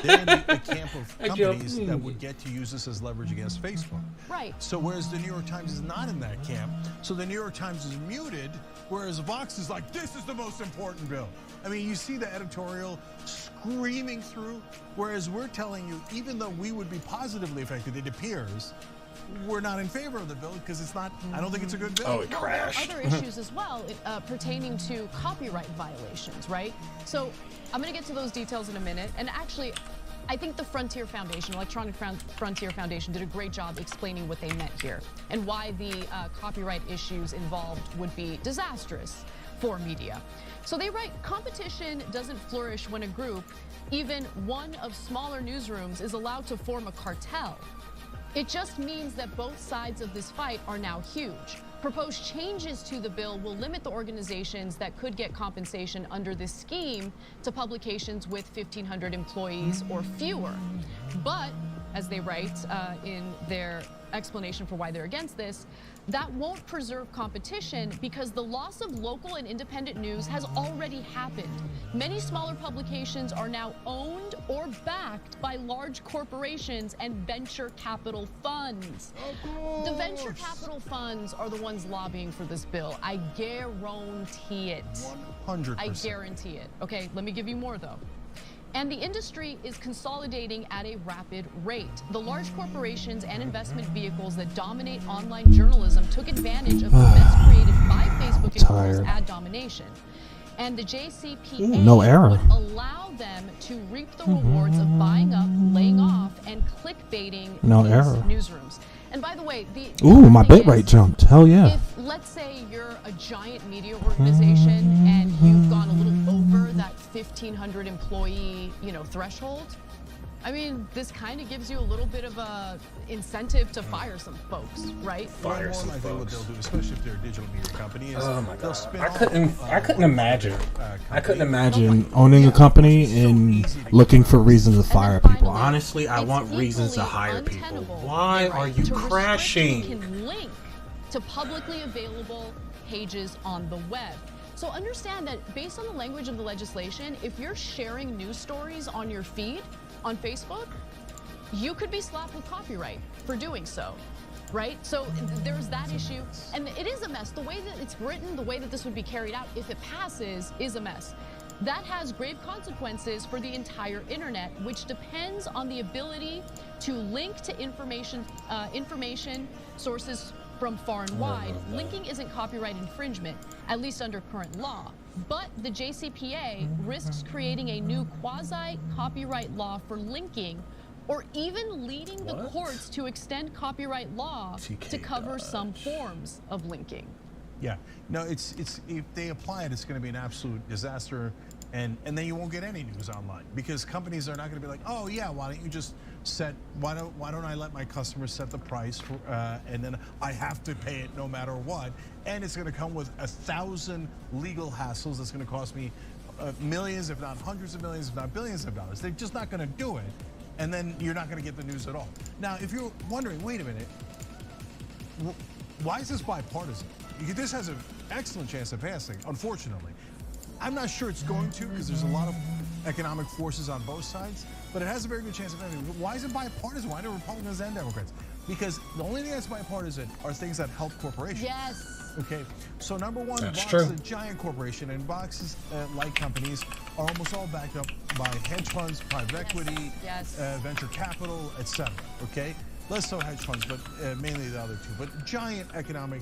E: They're in a camp of companies that would get to use this as leverage against Facebook.
L: Right.
E: So whereas the New York Times is not in that camp, so the New York Times is muted, whereas Vox is like, this is the most important bill. I mean, you see the editorial screaming through, whereas we're telling you, even though we would be positively affected, it appears, we're not in favor of the bill because it's not, I don't think it's a good bill.
A: Oh, it crashed.
L: There are other issues as well pertaining to copyright violations, right? So I'm going to get to those details in a minute. And actually, I think the Frontier Foundation, Electronic Frontier Foundation, did a great job explaining what they meant here and why the copyright issues involved would be disastrous for media. So they write, competition doesn't flourish when a group, even one of smaller newsrooms, is allowed to form a cartel. It just means that both sides of this fight are now huge. Proposed changes to the bill will limit the organizations that could get compensation under this scheme to publications with 1,500 employees or fewer. But, as they write in their explanation for why they're against this, that won't preserve competition because the loss of local and independent news has already happened. Many smaller publications are now owned or backed by large corporations and venture capital funds. The venture capital funds are the ones lobbying for this bill. I guarantee it.
E: 100%.
L: I guarantee it. Okay, let me give you more though. And the industry is consolidating at a rapid rate. The large corporations and investment vehicles that dominate online journalism took advantage of the mess created by Facebook and Google's ad domination. And the JCPA would allow them to reap the rewards of buying up, laying off, and clickbaiting these newsrooms. And by the way,
A: my bit rate jumped. Hell yeah.
L: If, let's say, you're a giant media organization and you've gone a little over that 1,500 employee, threshold, I mean, this kind of gives you a little bit of a incentive to fire some folks, right?
E: Fire some folks. What they'll do, especially if they're a digital media company, is they'll spin
A: I couldn't imagine owning a company and looking for reasons to fire people. Honestly, I want reasons to hire people. Why are you crashing?
L: Can link to publicly available pages on the web. So understand that based on the language of the legislation, if you're sharing news stories on your feed on Facebook, you could be slapped with copyright for doing so, right? So there's that issue. And it is a mess. The way that it's written, the way that this would be carried out, if it passes, is a mess. That has grave consequences for the entire internet, which depends on the ability to link to information sources from far and wide. Linking isn't copyright infringement, at least under current law. But the JCPA risks creating a new quasi-copyright law for linking, or even leading the courts to extend copyright law to cover some forms of linking.
E: Yeah, no, it's if they apply it, it's going to be an absolute disaster, and then you won't get any news online because companies are not going to be like, oh yeah, why don't you just set? Why don't I let my customers set the price for, and then I have to pay it no matter what, and it's going to come with 1,000 legal hassles that's going to cost me millions, if not hundreds of millions, if not billions of dollars. They're just not going to do it, and then you're not going to get the news at all. Now, if you're wondering, wait a minute, why is this bipartisan? This has an excellent chance of passing, unfortunately. I'm not sure it's going to because there's a lot of economic forces on both sides, but it has a very good chance of passing. Why is it bipartisan? Why do Republicans and Democrats? Because the only thing that's bipartisan are things that help corporations.
L: Yes.
E: Okay, so number one,
A: That's
E: Vox
A: true.
E: is a giant corporation, and Vox's like companies are almost all backed up by hedge funds, private equity, venture capital, etc. Okay, less so hedge funds, but mainly the other two. But giant economic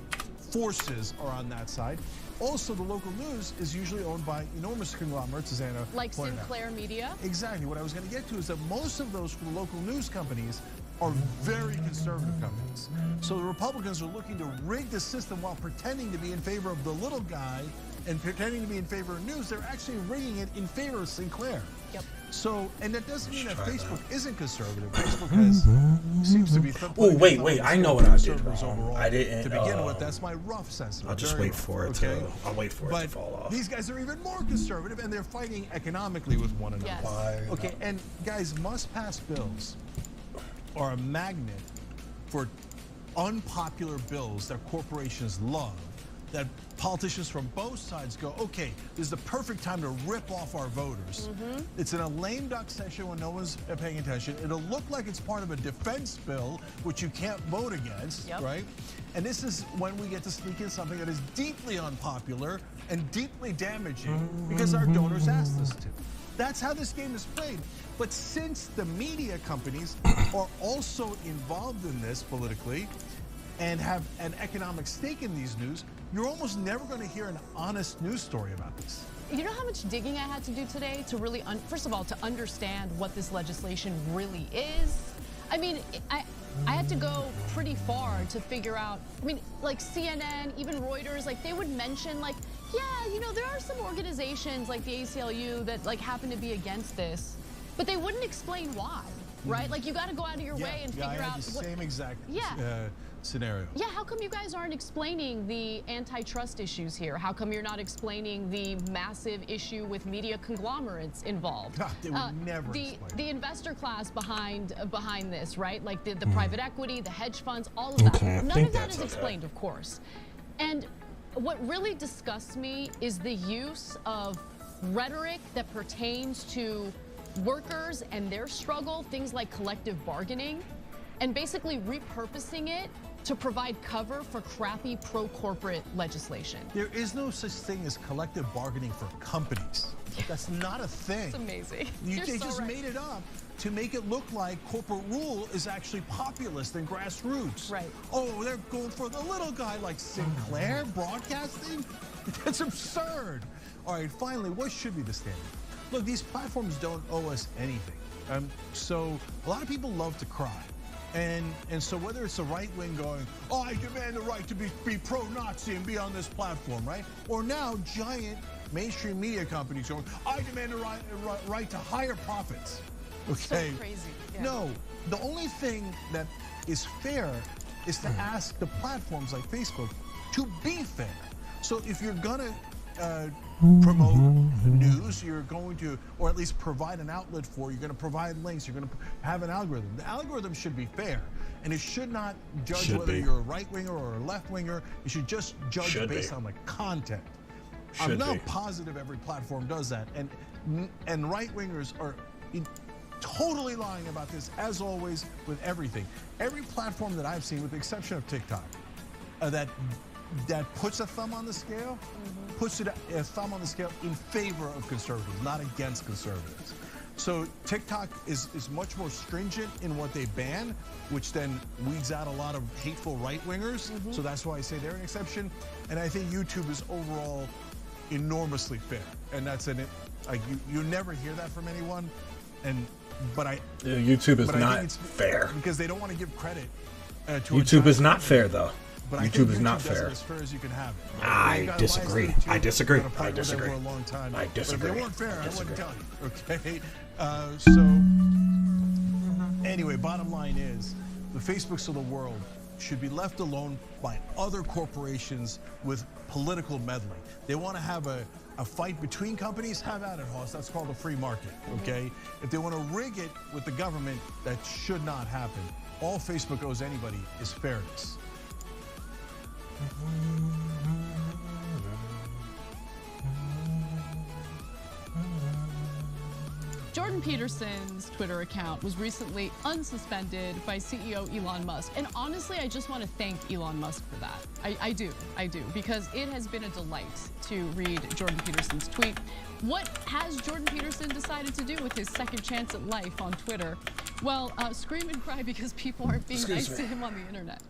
E: forces are on that side. Also, the local news is usually owned by enormous conglomerates, as Anna
L: Like
E: pointed out.
L: Sinclair Media.
E: Exactly. What I was going to get to is that most of those local news companies are very conservative companies. So the Republicans are looking to rig the system while pretending to be in favor of the little guy and pretending to be in favor of news. They're actually rigging it in favor of Sinclair.
L: Yep.
E: So, and that doesn't mean that Facebook isn't conservative. Facebook seems to be.
A: Oh, wait, I know what I did wrong.
E: Overall.
A: I didn't.
E: To begin with, that's my rough sense of it.
A: I'll just wait for it to. I'll wait for it to fall off.
E: These guys are even more conservative, and they're fighting economically with one another.
L: Yes.
E: Okay, and guys, must-pass bills are a magnet for unpopular bills that corporations love, that politicians from both sides go, okay, this is the perfect time to rip off our voters. It's in a lame duck session when no one's paying attention. It'll look like it's part of a defense bill, which you can't vote against, right? And this is when we get to sneak in something that is deeply unpopular and deeply damaging because our donors asked us to. That's how this game is played. But since the media companies are also involved in this politically and have an economic stake in these news, you're almost never going to hear an honest news story about this.
L: You know how much digging I had to do today to really, first of all, to understand what this legislation really is? I mean, I had to go pretty far to figure out, I mean, like CNN, even Reuters, like they would mention like, yeah, you know, there are some organizations like the ACLU that like happen to be against this, but they wouldn't explain why, right? Like you got to go out of your way and figure
E: I had
L: out
E: the same exact scenario.
L: Yeah, how come you guys aren't explaining the antitrust issues here? How come you're not explaining the massive issue with media conglomerates involved?
E: They would never explain.
L: The investor class behind this, right? Like the private equity, the hedge funds, all of that. None of that is explained, of course. And what really disgusts me is the use of rhetoric that pertains to workers and their struggle, things like collective bargaining, and basically repurposing it to provide cover for crappy pro-corporate legislation.
E: There is no such thing as collective bargaining for companies. That's not a thing.
L: It's amazing.
E: They just made it up to make it look like corporate rule is actually populist and grassroots.
L: Right.
E: Oh, they're going for the little guy like Sinclair Broadcasting? That's absurd. All right, finally, what should be the standard? Look, these platforms don't owe us anything. So a lot of people love to cry. And so whether it's the right wing going, oh, I demand the right to be pro-Nazi and be on this platform, right? Or now giant mainstream media companies going, I demand the right to higher profits. Okay.
L: So crazy. Yeah.
E: No, the only thing that is fair is to ask the platforms like Facebook to be fair. So if you're gonna promote news, you're going to, or at least provide an outlet for, you're going to provide links, you're going to have an algorithm. The algorithm should be fair, and it should not judge whether you're a right-winger or a left-winger. It should just judge based on the content. I'm not positive every platform does that, and right-wingers are totally lying about this, as always, with everything. Every platform that I've seen, with the exception of TikTok, that puts a thumb on the scale, puts a thumb on the scale in favor of conservatives, not against conservatives. So TikTok is much more stringent in what they ban, which then weeds out a lot of hateful right-wingers. So that's why I say they're an exception. And I think YouTube is overall enormously fair. And that's you never hear that from anyone. And But
A: YouTube is not fair.
E: Because they don't want to give credit to
A: YouTube is not fair, though.
E: But
A: YouTube is not fair.
E: As fair as you can have it.
A: I disagree. I disagree. I disagree.
E: For a long time.
A: I disagree.
E: But if they weren't fair, I wouldn't tell you. Okay. So anyway, bottom line is, the Facebooks of the world should be left alone by other corporations with political meddling. They want to have a fight between companies. Have at it, Hoss. That's called a free market. Okay. If they want to rig it with the government, that should not happen. All Facebook owes anybody is fairness.
L: Jordan Peterson's Twitter account was recently unsuspended by CEO Elon Musk. And honestly, I just want to thank Elon Musk for that. I do, because it has been a delight to read Jordan Peterson's tweet. What has Jordan Peterson decided to do with his second chance at life on Twitter? Well, scream and cry because people aren't being nice to him on the internet.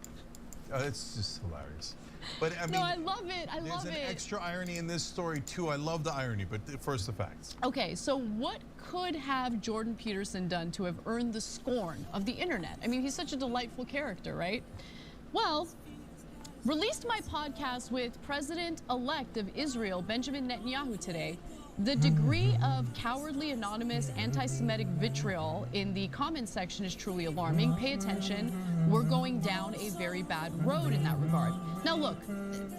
E: Oh, it's just hilarious. But I mean,
L: no, I love it. I love it.
E: There's an extra irony in this story too. I love the irony, but first the facts.
L: Okay, so what could have Jordan Peterson done to have earned the scorn of the internet? I mean, he's such a delightful character, right? Well, released my podcast with President-elect of Israel, Benjamin Netanyahu, today. The degree of cowardly, anonymous, anti-Semitic vitriol in the comments section is truly alarming. Pay attention. We're going down a very bad road in that regard. Now, look,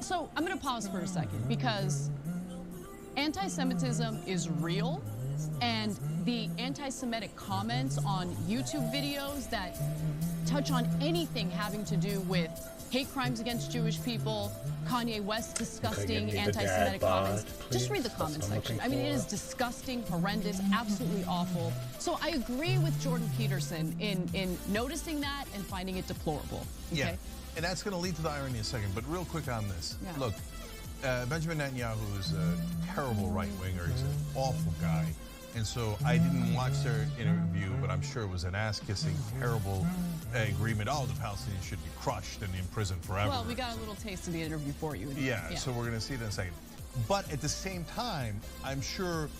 L: so I'm going to pause for a second because anti-Semitism is real, and the anti-Semitic comments on YouTube videos that touch on anything having to do with hate crimes against Jewish people, Kanye West's disgusting anti-Semitic comments. Just read the comment section. I mean, it is disgusting, horrendous, absolutely awful. So I agree with Jordan Peterson in noticing that and finding it deplorable. Okay?
E: Yeah, and that's going to lead to the irony in a second. But real quick on this.
L: Yeah.
E: Look, Benjamin Netanyahu is a terrible right-winger. He's an awful guy. And so I didn't watch their interview, but I'm sure it was an ass-kissing, terrible agreement. Oh, the Palestinians should be crushed and imprisoned forever.
L: Well, we got a little taste of the interview for you.
E: Yeah, so we're going to see it in a second. But at the same time, I'm sure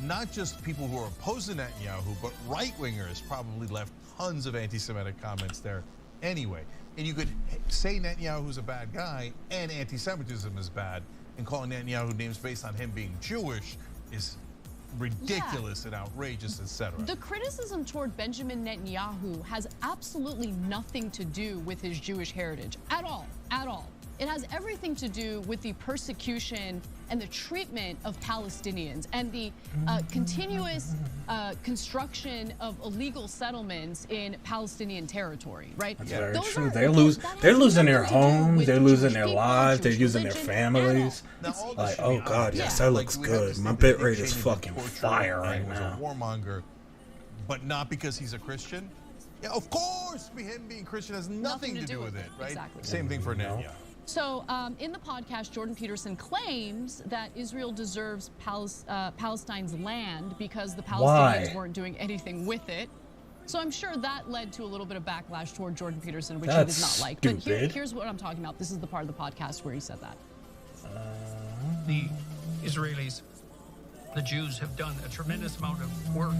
E: not just people who are opposed to Netanyahu, but right-wingers probably left tons of anti-Semitic comments there anyway. And you could say Netanyahu's a bad guy and anti-Semitism is bad, and calling Netanyahu names based on him being Jewish is ridiculous and outrageous, etc.
L: The criticism toward Benjamin Netanyahu has absolutely nothing to do with his Jewish heritage at all, at all. It has everything to do with the persecution and the treatment of Palestinians and the continuous construction of illegal settlements in Palestinian territory, right?
A: That's very true. They're losing their homes, they're losing their lives, they're using their families. Like, oh God, yes, that looks good. My bit rate is fucking fire right now.
E: He's a warmonger, but not because he's a Christian. Yeah, of course, him being Christian has nothing to do with it, right?
L: Exactly.
E: Same thing for Netanyahu.
L: So in the podcast, Jordan Peterson claims that Israel deserves Palestine's land because the Palestinians weren't doing anything with it. So I'm sure that led to a little bit of backlash toward Jordan Peterson, which he did not like. But here's what I'm talking about. This is the part of the podcast where he said that.
M: The Israelis, the Jews, have done a tremendous amount of work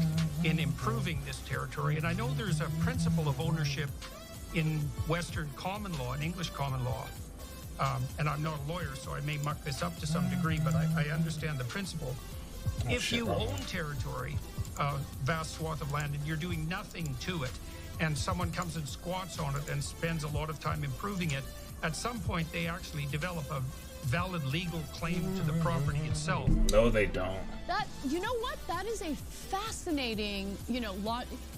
M: in improving this territory. And I know there's a principle of ownership in Western common law, in English common law. And I'm not a lawyer, so I may muck this up to some degree, but I understand the principle. If you own territory, a vast swath of land, and you're doing nothing to it, and someone comes and squats on it and spends a lot of time improving it, at some point they actually develop a valid legal claim to the property itself.
A: No, they don't.
L: You know what? That is a fascinating,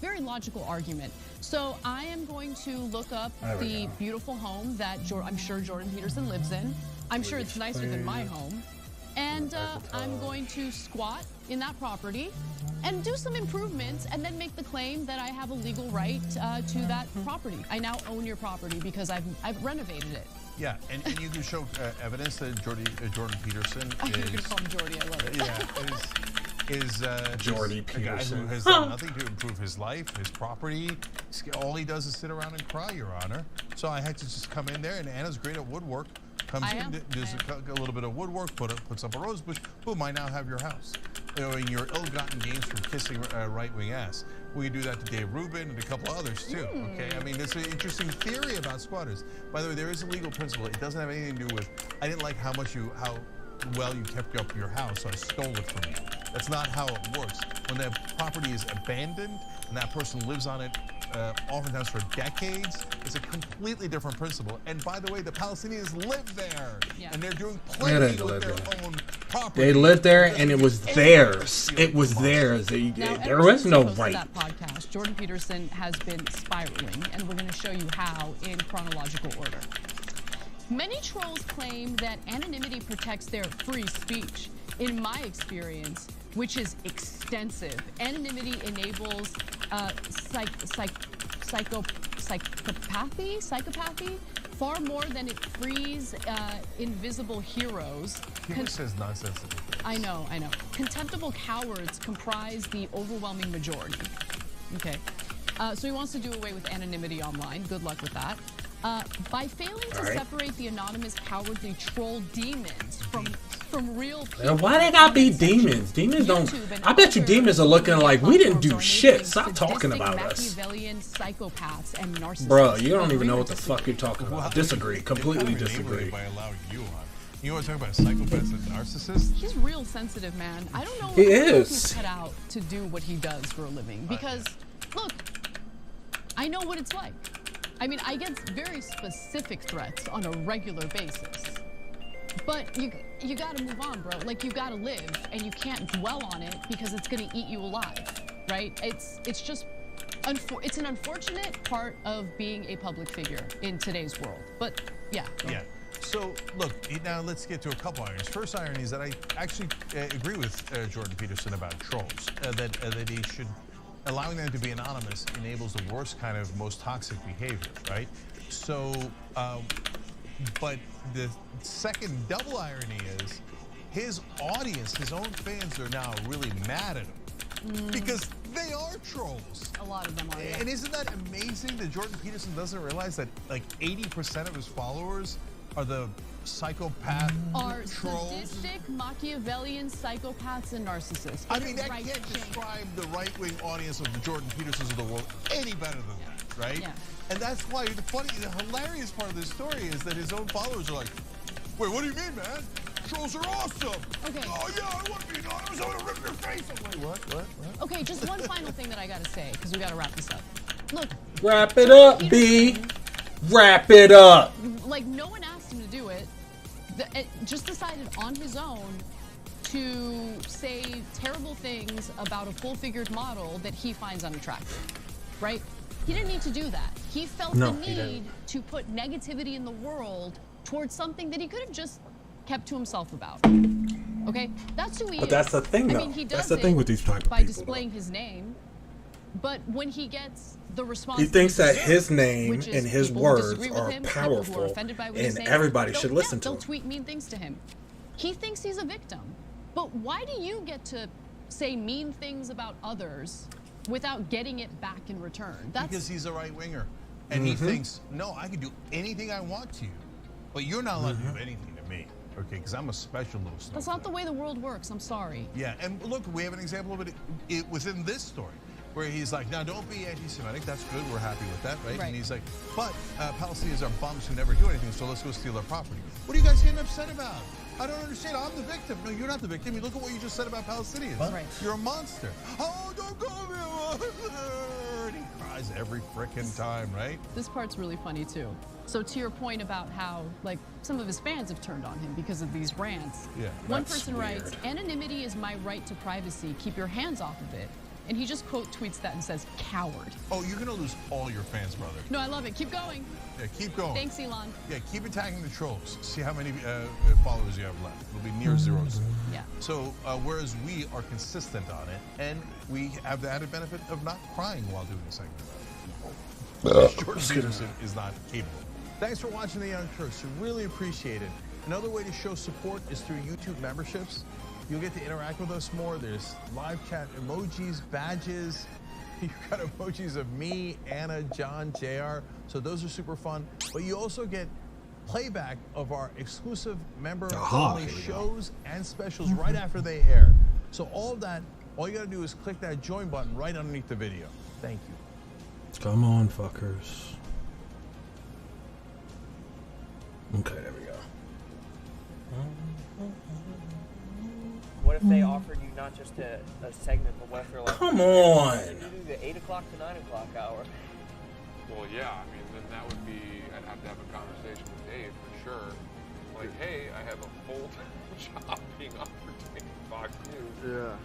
L: very logical argument. So I am going to look up the beautiful home that I'm sure Jordan Peterson lives in. I'm sure it's nicer than my home. And I'm going to squat in that property and do some improvements and then make the claim that I have a legal right to that property. I now own your property because I've renovated it.
E: Yeah, and you can show evidence that Jordan Peterson
L: I'm going to call him Jordy, I love it.
E: Yeah, is
A: Jordy
E: Peterson, a guy who has done nothing to improve his life, his property. All he does is sit around and cry, Your Honor. So I had to just come in there, and Anna's great at woodwork. Comes in, does a little bit of woodwork, puts up a rose bush. Boom, I now have your house. in your ill-gotten gains from kissing right-wing ass. We could do that to Dave Rubin and a couple others too. Okay, I mean, there's an interesting theory about squatters. By the way, there is a legal principle. It doesn't have anything to do with I didn't like how well you kept up your house, so I stole it from you. That's not how it works. When the property is abandoned and that person lives on it oftentimes for decades, it's a completely different principle. And by the way, the Palestinians live there, and they're doing plenty with their own property.
A: They lived there, and it was theirs. It was theirs. There was no right.
L: That podcast, Jordan Peterson has been spiraling, and we're going to show you how in chronological order. Many trolls claim that anonymity protects their free speech. In my experience, which is extensive, anonymity enables psychopathy far more than it frees invisible heroes.
E: He says nonsense.
L: I know. Contemptible cowards comprise the overwhelming majority. Okay. So he wants to do away with anonymity online. Good luck with that. By failing to separate the anonymous cowardly troll demons from real people.
A: Why they gotta be demons? Demons don't. I bet you demons are looking like we didn't do shit. Stop talking about us.
L: Psychopaths and narcissists.
A: Bro, you don't even know what the fuck you're talking about. Disagree. Completely disagree.
E: By allowing you on. You want to talk about psychopaths and narcissists?
L: He's real sensitive, man. I don't know
A: he
L: if
A: is.
L: he's cut out to do what he does for a living. Because, look, I know what it's like. I mean, I get very specific threats on a regular basis. But you gotta move on, bro. Like, you gotta live, and you can't dwell on it because it's gonna eat you alive, right? It's just, it's an unfortunate part of being a public figure in today's world. But, yeah.
E: Yeah. So, look, now let's get to a couple ironies. First irony is that I actually agree with Jordan Peterson about trolls, that he should, allowing them to be anonymous enables the worst kind of most toxic behavior, right? So, but the second double irony is his audience, his own fans are now really mad at him because they are trolls.
L: A lot of them are.
E: And isn't that amazing that Jordan Peterson doesn't realize that like 80% of his followers are the psychopath trolls?
L: Sadistic, Machiavellian psychopaths and narcissists.
E: I mean, that can't describe the right-wing audience of the Jordan Petersons of the world any better than that, right? Yeah. And that's why the hilarious part of this story is that his own followers are like, wait, what do you mean, man? Trolls are awesome.
L: Okay.
E: Oh, yeah, I want to be anonymous. I want to rip your face. I'm like, what?
L: Okay, just one final thing that I got to say, because we got to wrap this up. Look.
A: Wrap it up, B. Wrap it up.
L: Like, no one asked him to do it. It just decided on his own to say terrible things about a full-figured model that he finds unattractive, right? He didn't need to do that. He felt the need to put negativity in the world towards something that he could have just kept to himself about. Okay? That's who he is.
A: But that's the thing, though.
L: I mean, he does
A: that's the thing with these type of
L: by
A: people,
L: displaying his name. But when he gets the response,
A: he thinks that his name and his words are powerful, and everybody should listen to him.
L: They'll tweet mean things to him. He thinks he's a victim. But why do you get to say mean things about others without getting it back in return? That's
E: because he's a right-winger. And he thinks, no, I can do anything I want to you. But you're not allowed to do anything to me. Okay, because I'm a special little snowflake.
L: That's not the way the world works. I'm sorry.
E: Yeah, and look, we have an example of it within this story, where he's like, now don't be anti-Semitic. That's good. We're happy with that, right? And he's like, but Palestinians are bums who never do anything, so let's go steal their property. What are you guys getting upset about? I don't understand. I'm the victim. No, you're not the victim. You look at what you just said about Palestinians.
L: Right.
E: You're a monster. Oh, don't call me a monster. And he cries every frickin' time, right?
L: This part's really funny, too. So to your point about how, like, some of his fans have turned on him because of these rants.
E: Yeah,
L: one person writes, anonymity is my right to privacy. Keep your hands off of it. And he just quote tweets that and says, coward.
E: Oh, you're going to lose all your fans, brother.
L: No, I love it. Keep going.
E: Yeah, keep going.
L: Thanks, Elon.
E: Yeah, keep attacking the trolls. See how many followers you have left. It'll be near zero soon.
L: Yeah.
E: So, whereas we are consistent on it, and we have the added benefit of not crying while doing the segment about it. Jordan Peterson is not capable. Thanks for watching The Young Turks. We really appreciate it. Another way to show support is through YouTube memberships. You'll get to interact with us more. There's live chat emojis, badges. You've got emojis of me, Anna, John, JR. So those are super fun. But you also get playback of our exclusive member-only shows and specials right after they air. So all that, all you got to do is click that join button right underneath the video. Thank you.
A: Come on, fuckers. Okay, there we go.
N: What if they offered you not just a segment, but what if they're like,
A: come on,
N: you do the 8 o'clock to 9 o'clock hour?
O: Well, yeah, I mean, then that would be, I'd have to have a conversation with Dave for sure. Like, hey, I have a full-time job being offered to Fox News.
P: Yeah.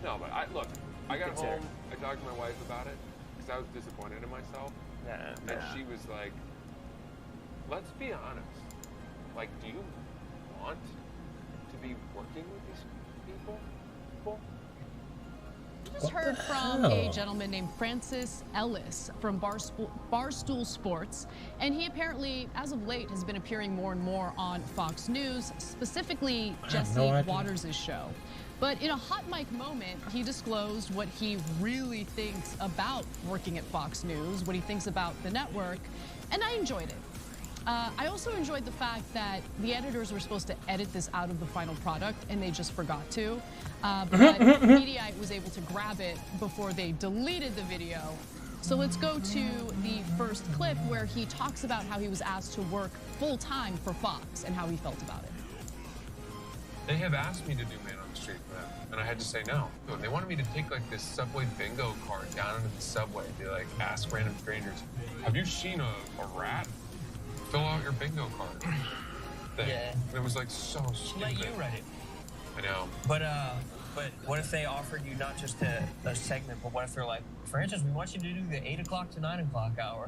O: No, but look, I got home, I talked to my wife about it, because I was disappointed in myself. And she was like, let's be honest. Like, do you want to be working with these people?
L: We just heard from a gentleman named Francis Ellis from Barstool Sports, and he apparently, as of late, has been appearing more and more on Fox News, specifically Jesse Waters' show. But in a hot mic moment, he disclosed what he really thinks about working at Fox News, what he thinks about the network, and I enjoyed it. I also enjoyed the fact that the editors were supposed to edit this out of the final product, and they just forgot to. But Mediaite was able to grab it before they deleted the video. So let's go to the first clip where he talks about how he was asked to work full-time for Fox and how he felt about it.
O: They have asked me to do Man on the Street for them, and I had to say no. They wanted me to take like this subway bingo card down into the subway. They like ask random strangers, have you seen a rat? Fill out your bingo card thing.
N: Yeah.
O: It was like so stupid.
N: Let you write it.
O: I know.
N: But what if they offered you not just a segment, but what if they're like, Francis, we want you to do the 8 o'clock to 9 o'clock hour?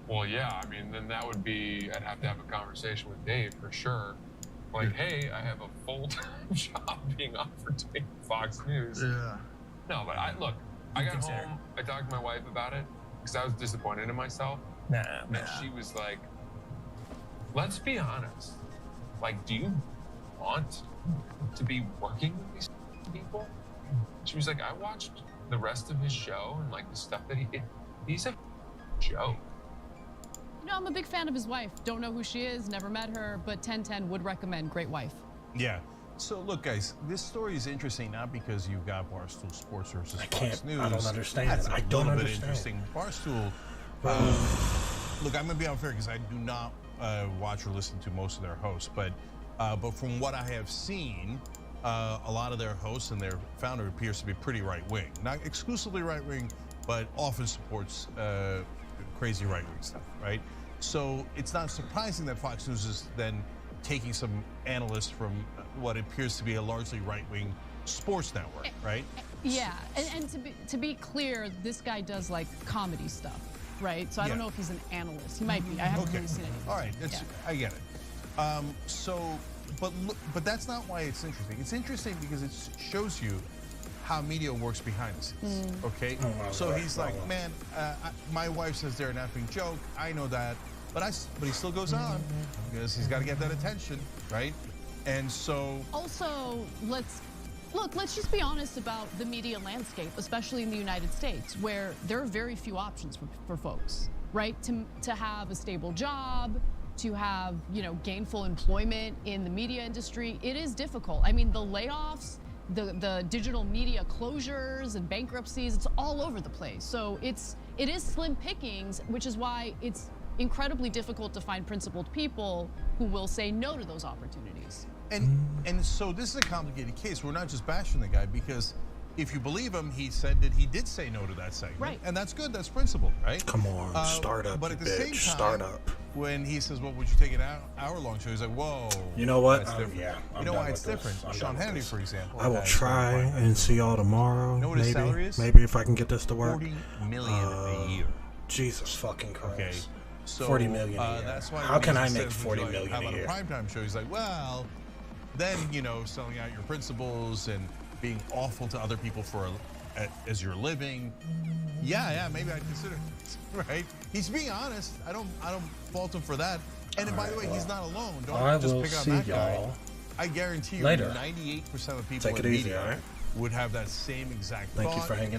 O: Well, yeah, I mean, then that would be, I'd have to have a conversation with Dave for sure. Like, hey, I have a full-time job being offered to be Fox News.
P: Yeah.
O: No, but look, I got home, I talked to my wife about it, because I was disappointed in myself. And she was like, let's be honest. Like, do you want to be working with these people? She was like, I watched the rest of his show and like the stuff that he's a joke.
L: You know, I'm a big fan of his wife. Don't know who she is, never met her, but 1010 would recommend. Great wife.
E: Yeah. So look, guys, this story is interesting not because you've got Barstool Sports versus Fox News.
A: I don't understand.
E: That's
A: I don't
E: bit
A: understand.
E: Interesting. Barstool. Look, I'm gonna be unfair because I do not watch or listen to most of their hosts, but from what I have seen, a lot of their hosts and their founder appears to be pretty right-wing. Not exclusively right-wing, but often supports crazy right-wing stuff, right? So it's not surprising that Fox News is then taking some analysts from what appears to be a largely right-wing sports network, right?
L: Yeah, and to be clear, this guy does like comedy stuff, right? So I don't know if he's an analyst. He might be. I haven't really seen anything.
E: All right, I get it. But that's not why it's interesting. It's interesting because it shows you how media works behind the scenes. Okay, so he's like, man, my wife says they're an effing joke. I know that, but he still goes on because he's got to get that attention, right? And so
L: also let's just be honest about the media landscape, especially in the United States, where there are very few options for folks, right? To have a stable job, to have, you know, gainful employment in the media industry, it is difficult. I mean, the layoffs, the digital media closures and bankruptcies, it's all over the place. So it is slim pickings, which is why it's incredibly difficult to find principled people who will say no to those opportunities.
E: And so this is a complicated case. We're not just bashing the guy because if you believe him, he said that he did say no to that segment.
L: Right.
E: And that's good. That's principled, right?
A: Come on, startup,
E: But at the
A: bitch,
E: same time,
A: startup.
E: when he says, well, would you take an hour-long show? He's like, whoa.
A: You know what?
E: That's different.
A: Yeah,
E: you know why it's different? Sean Hannity, for example.
A: I will try and see y'all tomorrow.
E: You know what his salary is?
A: Maybe if I can get this to work.
E: $40 million a year.
A: Jesus fucking Christ.
E: Okay. So,
A: 40 million a year.
E: That's why
A: how can I
E: he
A: make
E: says,
A: 40
E: like,
A: million
E: how
A: a
E: about
A: year?
E: a primetime show? He's like, well, then, you know, selling out your principles and being awful to other people as you're living. Yeah, maybe I'd consider it, right? He's being honest. I don't fault him for that. And by the way, he's not alone. Don't just pick on that guy. I guarantee you, 98% of people in media would have that same exact thought.
A: Thank you for hanging